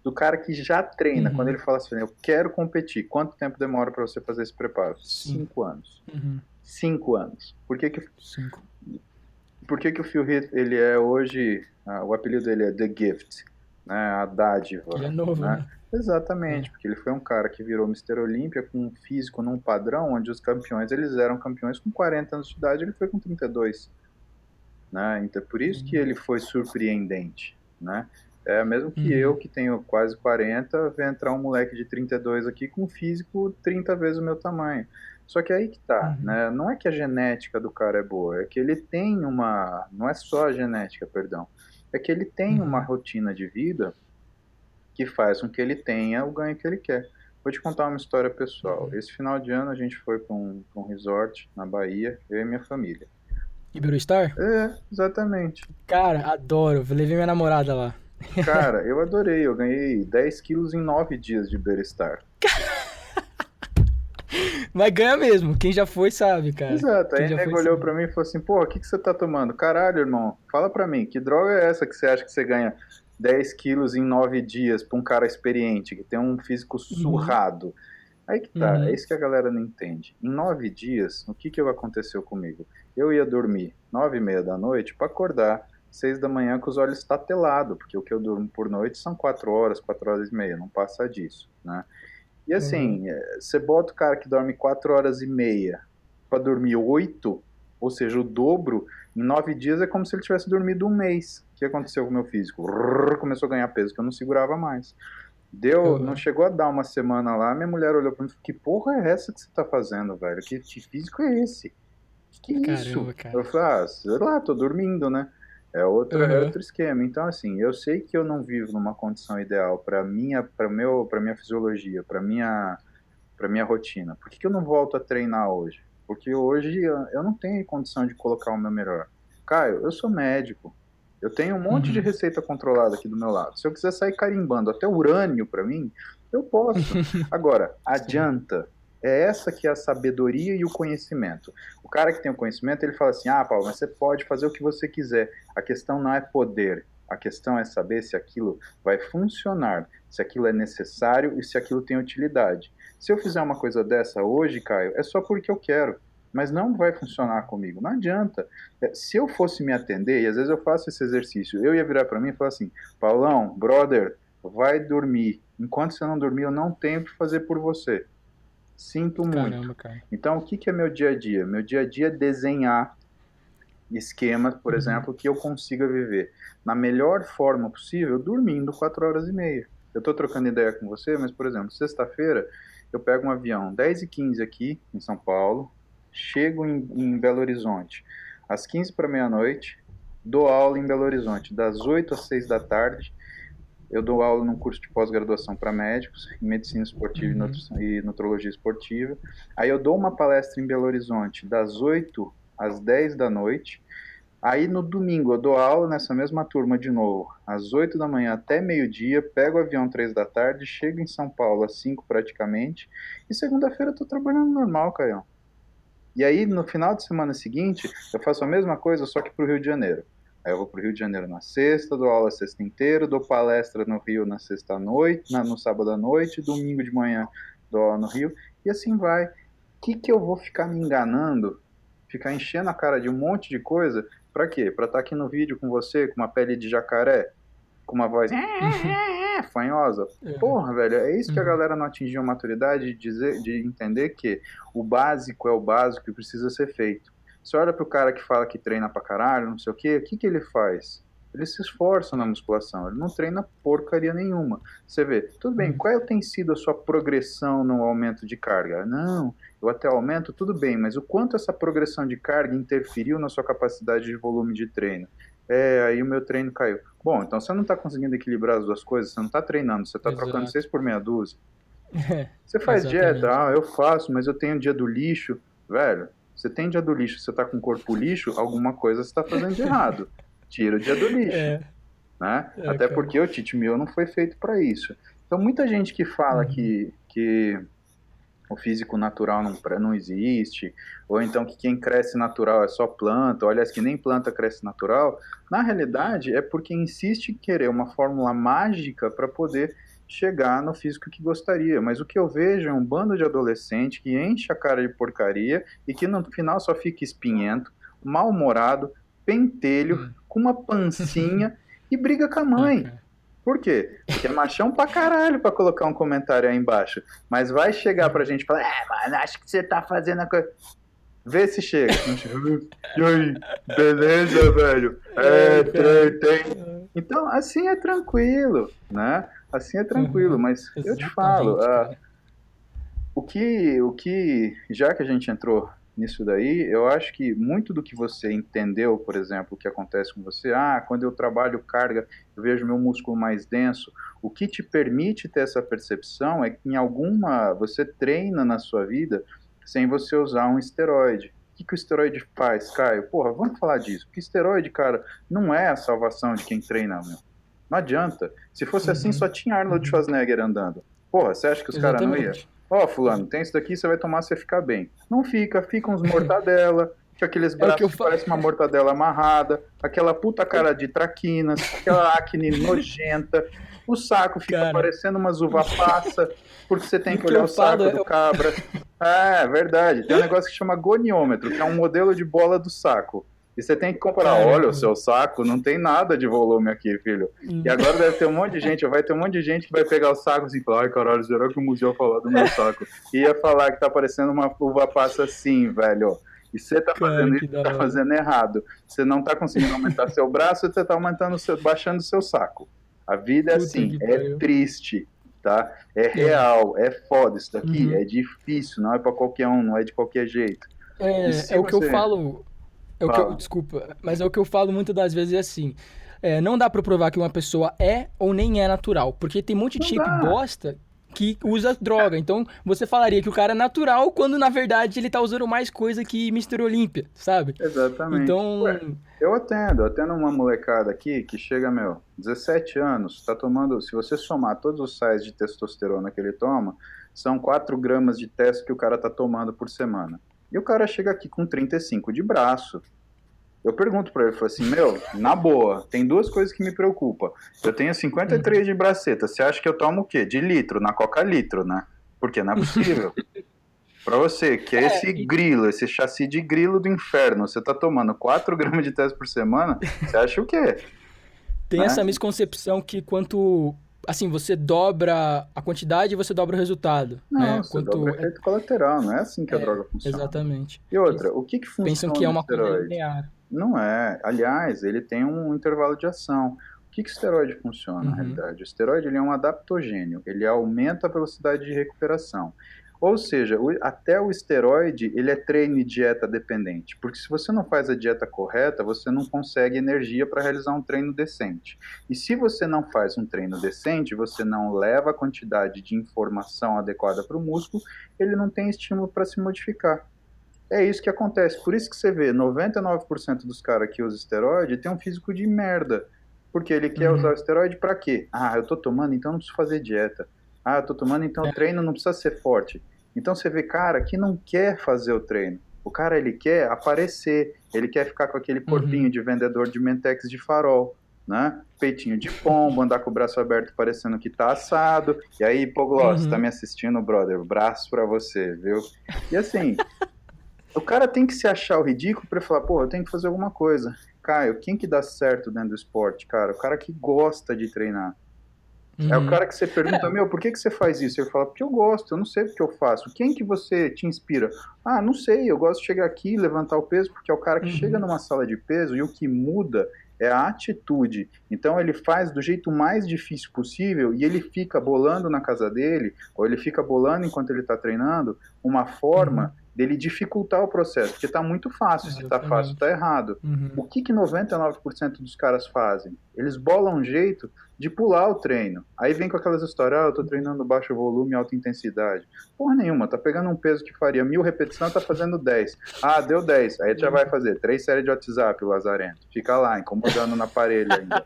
Do cara que já treina, quando ele fala assim, eu quero competir, quanto tempo demora para você fazer esse preparo? 5 anos. 5 anos. Por que 5. Por que o Phil Heath, ele é hoje, o apelido dele é The Gift, né, a dádiva. Ele é novo, né? Exatamente, porque ele foi um cara que virou Mr. Olímpia com um físico num padrão onde os campeões, eles eram campeões com 40 anos de idade, ele foi com 32. Né? Então, por isso que ele foi surpreendente, né? É mesmo que Uhum, eu, que tenho quase 40, ver entrar um moleque de 32 aqui com um físico 30 vezes o meu tamanho. Só que aí que tá, uhum, né? Não é que a genética do cara é boa, é que ele tem uma. Não é só a genética, perdão. É que ele tem uma uhum. rotina de vida que faz com que ele tenha o ganho que ele quer. Vou te contar uma história pessoal. Esse final de ano a gente foi para um resort na Bahia, eu e minha família. Iberostar? É, exatamente. Cara, adoro. Levei minha namorada lá. Cara, eu adorei. Eu ganhei 10 quilos em 9 dias de Berestar. Mas ganha mesmo. Quem já foi sabe, cara. Exato. Aí Quem o já foi nego olhou sabe. pra mim e falou assim: Pô, o que que você tá tomando? Caralho, irmão, fala pra mim, que droga é essa que você acha que você ganha 10 quilos em 9 dias pra um cara experiente, que tem um físico Uhum, surrado? Aí que tá, é uhum, isso que a galera não entende. Em 9 dias, o que que aconteceu comigo? Eu ia dormir 9h30 da noite pra acordar 6 da manhã com os olhos tatelados, porque o que eu durmo por noite são 4 horas, 4 horas e meia, não passa disso, né? E uhum. assim, você bota o cara que dorme 4 horas e meia para dormir 8, ou seja, o dobro, em 9 dias é como se ele tivesse dormido um mês. O que aconteceu com o meu físico? Começou a ganhar peso que eu não segurava mais. Deu, não Uhum. chegou a dar uma semana lá, minha mulher olhou para mim e falou: Que porra é essa que você tá fazendo, velho? Que físico é esse? Que é isso? Caramba, Eu cara. falei: Ah, sei lá, tô dormindo, né? É Uhum, outro esquema. Então, assim, eu sei que eu não vivo numa condição ideal para minha fisiologia, para minha rotina. Por que que eu não volto a treinar hoje? Porque hoje eu não tenho condição de colocar o meu melhor. Caio, eu sou médico. Eu tenho um monte de uhum. receita controlada aqui do meu lado. Se eu quiser sair carimbando até urânio para mim, eu posso. Agora, Sim. adianta. É essa que é a sabedoria e o conhecimento. O cara que tem o conhecimento, ele fala assim: Ah, Paulo, mas você pode fazer o que você quiser. A questão não é poder. A questão é saber se aquilo vai funcionar, se aquilo é necessário e se aquilo tem utilidade. Se eu fizer uma coisa dessa hoje, Caio, é só porque eu quero, mas não vai funcionar comigo. Não adianta. Se eu fosse me atender, e às vezes eu faço esse exercício, eu ia virar para mim e falar assim: Paulão, brother, vai dormir. Enquanto você não dormir, eu não tenho o que fazer por você. Sinto muito. Caramba, cara. Então, o que que é meu dia a dia? Meu dia a dia é desenhar esquemas, por Uhum, exemplo, que eu consiga viver na melhor forma possível, dormindo 4 horas e meia. Eu estou trocando ideia com você, mas, por exemplo, sexta-feira eu pego um avião 10h15 aqui em São Paulo, chego em Belo Horizonte às 15 para meia-noite, dou aula em Belo Horizonte das 8 às 6 da tarde. Eu dou aula num curso de pós-graduação para médicos em medicina esportiva uhum, e nutrologia esportiva. Aí eu dou uma palestra em Belo Horizonte das 8 às 10 da noite. Aí no domingo eu dou aula nessa mesma turma de novo, às 8 da manhã até meio-dia, pego o avião 3 da tarde, chego em São Paulo às 5 praticamente, e segunda-feira eu tô trabalhando normal, Caião. E aí no final de semana seguinte, eu faço a mesma coisa, só que pro Rio de Janeiro. Aí eu vou pro Rio de Janeiro na sexta, dou aula a sexta inteira, dou palestra no Rio na sexta à noite, no sábado à noite, domingo de manhã dou aula no Rio, e assim vai. O que que eu vou ficar me enganando, ficar enchendo a cara de um monte de coisa, pra quê? Pra estar aqui no vídeo com você, com uma pele de jacaré, com uma voz fanhosa. uhum, Porra, velho, é isso que a uhum. galera não atingiu a maturidade de dizer, de entender que o básico é o básico e precisa ser feito. Você olha pro cara que fala que treina pra caralho, não sei o que que ele faz? Ele se esforça na musculação, ele não treina porcaria nenhuma. Você vê, tudo bem, Uhum. qual tem sido a sua progressão no aumento de carga? Não, eu até aumento, tudo bem, mas o quanto essa progressão de carga interferiu na sua capacidade de volume de treino? Aí o meu treino caiu. Bom, então você não está conseguindo equilibrar as duas coisas, você não está treinando, você está trocando Exato. 6 por meia dúzia. É, Você faz dieta? exatamente. Ah, eu faço, mas eu tenho dia do lixo. Velho, você tem dia do lixo, você está com corpo lixo, alguma coisa você está fazendo de errado. Tira o dia do lixo, É, né? é, Até cara. porque o cheat meal não foi feito para isso. Então, muita gente que fala Uhum. que o físico natural não existe, ou então que quem cresce natural é só planta, ou aliás, que nem planta cresce natural, na realidade é porque insiste em querer uma fórmula mágica para poder chegar no físico que gostaria. Mas o que eu vejo é um bando de adolescente que enche a cara de porcaria e que no final só fica espinhento, mal-humorado, pentelho, Hum. com uma pancinha e briga com a É, mãe. cara. Por quê? Porque é machão pra caralho pra colocar um comentário aí embaixo. Mas vai chegar pra Uhum. gente e falar: mano, acho que você tá fazendo a coisa. Vê se chega. Se não chega. E aí? Beleza, velho? É, cara. Tem. Então, assim é tranquilo, né? Assim é tranquilo, Uhum. mas eu te falo, Exatamente, cara. já que a gente entrou nisso daí, eu acho que muito do que você entendeu, por exemplo, o que acontece com você, quando eu trabalho carga, eu vejo meu músculo mais denso. O que te permite ter essa percepção é que você treina na sua vida sem você usar um esteroide. O que o esteroide faz, Caio? Porra, vamos falar disso. Porque esteroide, cara, não é a salvação de quem treina, meu. Não adianta. Se fosse assim, Uhum. só tinha Arnold Uhum. Schwarzenegger andando. Porra, você acha que os caras não iam? Exatamente. Ó, fulano, tem isso daqui, você vai tomar, você ficar bem. Não fica, fica uns mortadela, fica aqueles É o que eu braços que falo. parecem uma mortadela amarrada, aquela puta cara de traquinas, aquela acne nojenta, o saco fica Cara, parecendo uma uva passa, porque você tem o que que olhar eu o falo saco é. do cabra. É verdade. Tem um negócio que chama goniômetro, que é um modelo de bola do saco. E você tem que comparar, olha o Caramba. seu saco, não tem nada de volume aqui, filho. E Hum. agora deve ter um monte de gente, vai ter um monte de gente que vai pegar o saco assim e falar, ai caralho, será que o museu vai falar do meu saco? E ia falar que tá parecendo uma uva passa assim, velho. E você tá Cara, fazendo que isso, da tá hora. fazendo errado. Você não tá conseguindo aumentar seu braço, você tá baixando seu saco. A vida é Puta assim, que é pariu. triste, tá? É É. real, é foda. Isso daqui Uhum. é difícil, não é pra qualquer um, não é de qualquer jeito. E É, se é o que eu você falo. É o que eu, fala, desculpa, mas é o que eu falo muitas das vezes é assim. Não dá pra provar que uma pessoa é ou nem é natural. Porque tem um monte de não shape dá. bosta que usa droga. Então você falaria que o cara é natural quando na verdade ele tá usando mais coisa que Mister Olímpia, sabe? Exatamente. Ué, Então. eu atendo uma molecada aqui que chega, 17 anos, tá tomando, se você somar todos os sais de testosterona que ele toma, são 4 gramas de testo que o cara tá tomando por semana. E o cara chega aqui com 35 de braço. Eu pergunto pra ele, falo assim, na boa, tem duas coisas que me preocupam. Eu tenho 53 de braceta, você acha que eu tomo o quê? De litro, na Coca litro, né? Porque não é possível. Pra você, que é esse E grilo, esse chassi de grilo do inferno, você tá tomando 4 gramas de teste por semana, você acha o quê? tem Né? essa misconcepção que quanto. Assim, você dobra a quantidade e você dobra o resultado, Não, né? você dobra Quanto. efeito colateral, não é assim que a droga funciona. Exatamente. E Eles outra, o que que pensam que funciona é o uma coisa esteroide? linear. Não é. Aliás, ele tem um intervalo de ação. O que que o esteroide funciona, na Uhum. realidade? O esteroide ele é um adaptogênio, ele aumenta a velocidade de recuperação. Ou seja, até o esteroide, ele é treino e dieta dependente, porque se você não faz a dieta correta, você não consegue energia para realizar um treino decente. E se você não faz um treino decente, você não leva a quantidade de informação adequada para o músculo, ele não tem estímulo para se modificar. É isso que acontece. Por isso que você vê 99% dos caras que usam esteroide tem um físico de merda. Porque ele quer usar o Uhum. esteroide para quê? Eu tô tomando, então não preciso fazer dieta. Eu tô tomando, então o treino não precisa ser forte. Então você vê cara que não quer fazer o treino. O cara ele quer aparecer, ele quer ficar com aquele corpinho Uhum. de vendedor de mentex de farol, né? Peitinho de pombo, andar com o braço aberto parecendo que tá assado. E aí, Pogloss, tá Uhum. me assistindo, brother? Braço pra você, viu? E assim, o cara tem que se achar o ridículo pra falar, pô, eu tenho que fazer alguma coisa. Caio, quem que dá certo dentro do esporte, cara? O cara que gosta de treinar. É o Uhum. cara que você pergunta, por que que você faz isso? Ele fala, porque eu gosto, eu não sei porque eu faço. Quem que você te inspira? Não sei, eu gosto de chegar aqui e levantar o peso, porque é o cara que chega Uhum. numa sala de peso e o que muda é a atitude. Então ele faz do jeito mais difícil possível e ele fica bolando na casa dele, ou ele fica bolando enquanto ele está treinando, uma Uhum. forma dele dificultar o processo, porque está muito fácil, se está fácil, está Exatamente. errado. Uhum. O que que 99% dos caras fazem? Eles bolam um jeito de pular o treino. Aí vem com aquelas histórias, eu tô treinando baixo volume e alta intensidade. Porra nenhuma, tá pegando um peso que faria 1000 repetições, tá fazendo 10. Deu 10. Aí já vai fazer 3 séries de WhatsApp, o Lazarento. Fica lá, incomodando na parede ainda.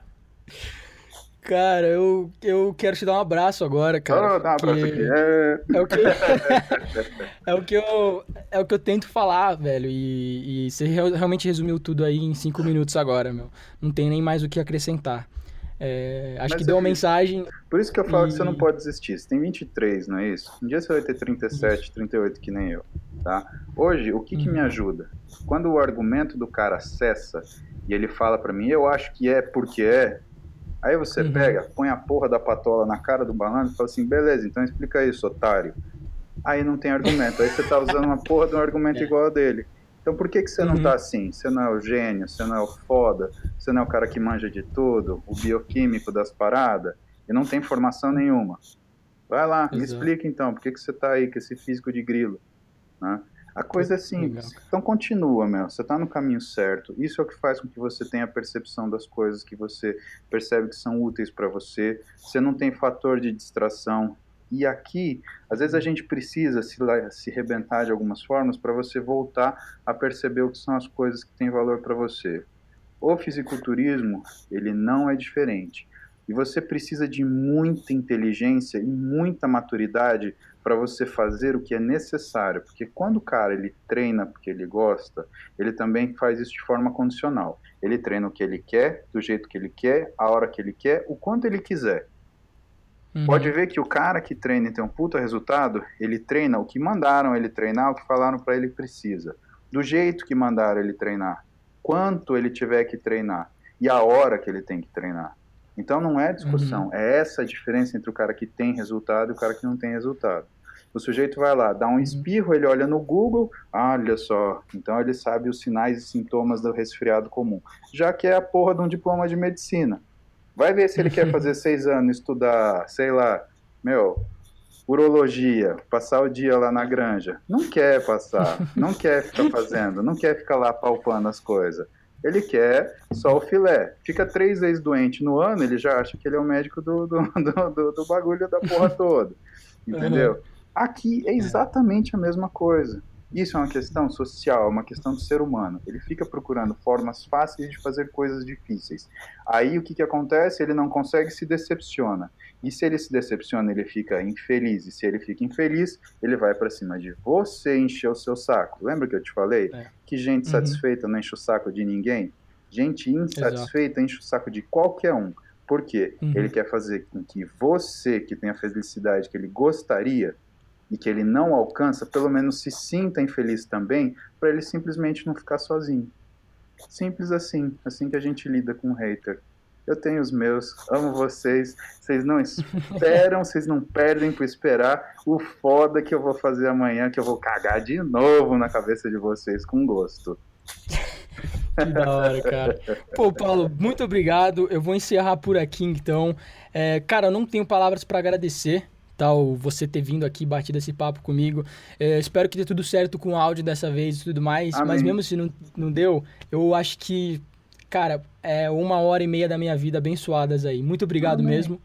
Cara, eu quero te dar um abraço agora, cara, Dá um abraço aqui. porque é o que é o que eu tento falar, velho, e você realmente resumiu tudo aí em 5 minutos agora, meu. Não tem nem mais o que acrescentar. Acho que Mas, deu uma filho, mensagem por isso que eu falo que você não e pode desistir. Você tem 23, não é isso? Um dia você vai ter isso. 37, 38, que nem eu, tá? Hoje, o que que me Uhum. ajuda? Quando o argumento do cara cessa e ele fala pra mim, eu acho que é porque é, aí você Uhum. pega, põe a porra da patola na cara do balanço e fala assim, beleza, então explica isso, otário. Aí não tem argumento, aí você tá usando uma porra de um argumento É. igual a dele. Então por que você não tá assim? Você não é o gênio, você não é o foda, você não é o cara que manja de tudo, o bioquímico das paradas, e não tem formação nenhuma. Vai lá, me Exato. explica então, por que você tá aí com esse físico de grilo, né? A coisa é Legal. simples. Então continua, meu. Você está no caminho certo. Isso é o que faz com que você tenha a percepção das coisas que você percebe que são úteis para você. Você não tem fator de distração. E aqui, às vezes a gente precisa se rebentar de algumas formas para você voltar a perceber o que são as coisas que têm valor para você. O fisiculturismo, ele não é diferente. E você precisa de muita inteligência e muita maturidade para você fazer o que é necessário, porque quando o cara ele treina porque ele gosta, ele também faz isso de forma condicional. Ele treina o que ele quer, do jeito que ele quer, a hora que ele quer, o quanto ele quiser. Pode ver que o cara que treina e tem um puta resultado, ele treina o que mandaram ele treinar, o que falaram para ele que precisa, do jeito que mandaram ele treinar, quanto ele tiver que treinar e a hora que ele tem que treinar. Então não é discussão, é essa a diferença entre o cara que tem resultado e o cara que não tem resultado. O sujeito vai lá, dá um espirro, ele olha no Google, olha só, então ele sabe os sinais e sintomas do resfriado comum. Já que é a porra de um diploma de medicina. Vai ver se ele quer fazer 6 anos, estudar, sei lá, urologia, passar o dia lá na granja. Não quer passar, não quer ficar fazendo, não quer ficar lá palpando as coisas. Ele quer só o filé. Fica 3 vezes doente no ano, ele já acha que ele é o médico do bagulho da porra toda. Entendeu? Aqui é exatamente a mesma coisa. Isso é uma questão social, é uma questão do ser humano. Ele fica procurando formas fáceis de fazer coisas difíceis. Aí o que acontece? Ele não consegue, se decepciona. E se ele se decepciona, ele fica infeliz. E se ele fica infeliz, ele vai para cima de você encher o seu saco. Lembra que eu te falei? Que gente satisfeita não enche o saco de ninguém? Gente insatisfeita enche o saco de qualquer um. Por quê? Ele quer fazer com que você, que tem a felicidade que ele gostaria, e que ele não alcança, pelo menos se sinta infeliz também, para ele simplesmente não ficar sozinho. Simples assim que a gente lida com um hater. Eu tenho os meus, amo vocês, vocês não esperam, vocês não perdem por esperar o foda que eu vou fazer amanhã, que eu vou cagar de novo na cabeça de vocês com gosto. Que da hora, cara. Pô, Paulo, muito obrigado. Eu vou encerrar por aqui, então. Cara, eu não tenho palavras para agradecer, tal, você ter vindo aqui, batido esse papo comigo. Espero que dê tudo certo com o áudio dessa vez e tudo mais. Amém. Mas mesmo se não deu, eu acho que, cara, é 1h30 da minha vida abençoadas aí. Muito obrigado Amém. mesmo.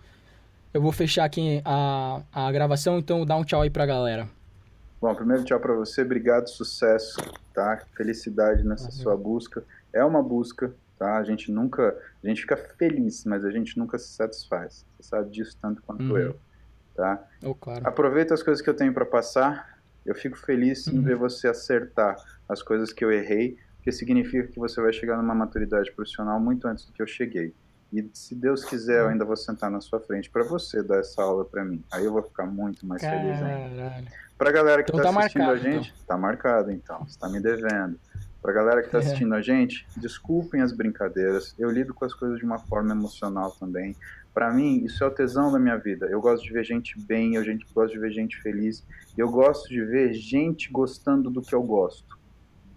Eu vou fechar aqui a gravação, então dá um tchau aí pra galera. Bom, primeiro tchau pra você, obrigado, sucesso, tá? Felicidade nessa sua busca. É uma busca, tá? A gente fica feliz, mas a gente nunca se satisfaz. Você sabe disso tanto quanto eu. Tá? Claro. Aproveita as coisas que eu tenho para passar. Eu fico feliz em ver você acertar as coisas que eu errei, porque significa que você vai chegar numa maturidade profissional muito antes do que eu cheguei. E se Deus quiser, eu ainda vou sentar na sua frente para você dar essa aula para mim. Aí eu vou ficar muito mais feliz ainda. Pra galera que então tá assistindo marcado, a gente, então. Tá marcado então, você tá me devendo. Pra galera que tá assistindo a gente, desculpem as brincadeiras, eu lido com as coisas de uma forma emocional também. Pra mim, isso é o tesão da minha vida. Eu gosto de ver gente bem, eu gosto de ver gente feliz, eu gosto de ver gente gostando do que eu gosto.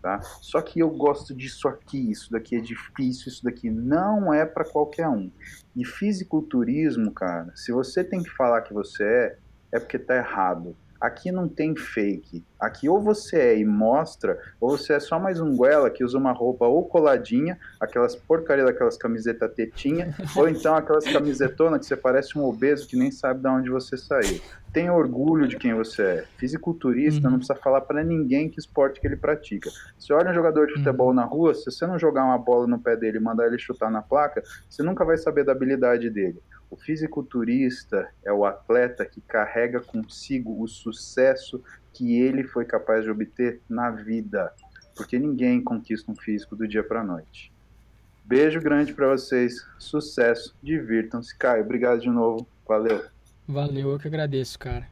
Tá? Só que eu gosto disso aqui, isso daqui é difícil, isso daqui não é para qualquer um. E fisiculturismo, cara, se você tem que falar que você é porque tá errado. Aqui não tem fake. Aqui ou você é e mostra, ou você é só mais um goela que usa uma roupa ou coladinha, aquelas porcaria daquelas camisetas tetinha, ou então aquelas camisetonas que você parece um obeso que nem sabe de onde você saiu. Tenha orgulho de quem você é. Fisiculturista não precisa falar para ninguém que esporte que ele pratica. Você olha um jogador de futebol na rua, se você não jogar uma bola no pé dele e mandar ele chutar na placa, você nunca vai saber da habilidade dele. O fisiculturista é o atleta que carrega consigo o sucesso que ele foi capaz de obter na vida, porque ninguém conquista um físico do dia para a noite. Beijo grande para vocês, sucesso, divirtam-se. Caio, obrigado de novo, valeu. Valeu, eu que agradeço, cara.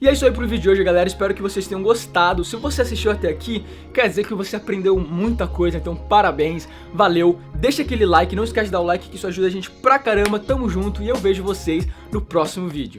E é isso aí pro vídeo de hoje, galera. Espero que vocês tenham gostado. Se você assistiu até aqui, quer dizer que você aprendeu muita coisa. Então, parabéns, valeu. Deixa aquele like, não esquece de dar o like, que isso ajuda a gente pra caramba. Tamo junto e eu vejo vocês no próximo vídeo.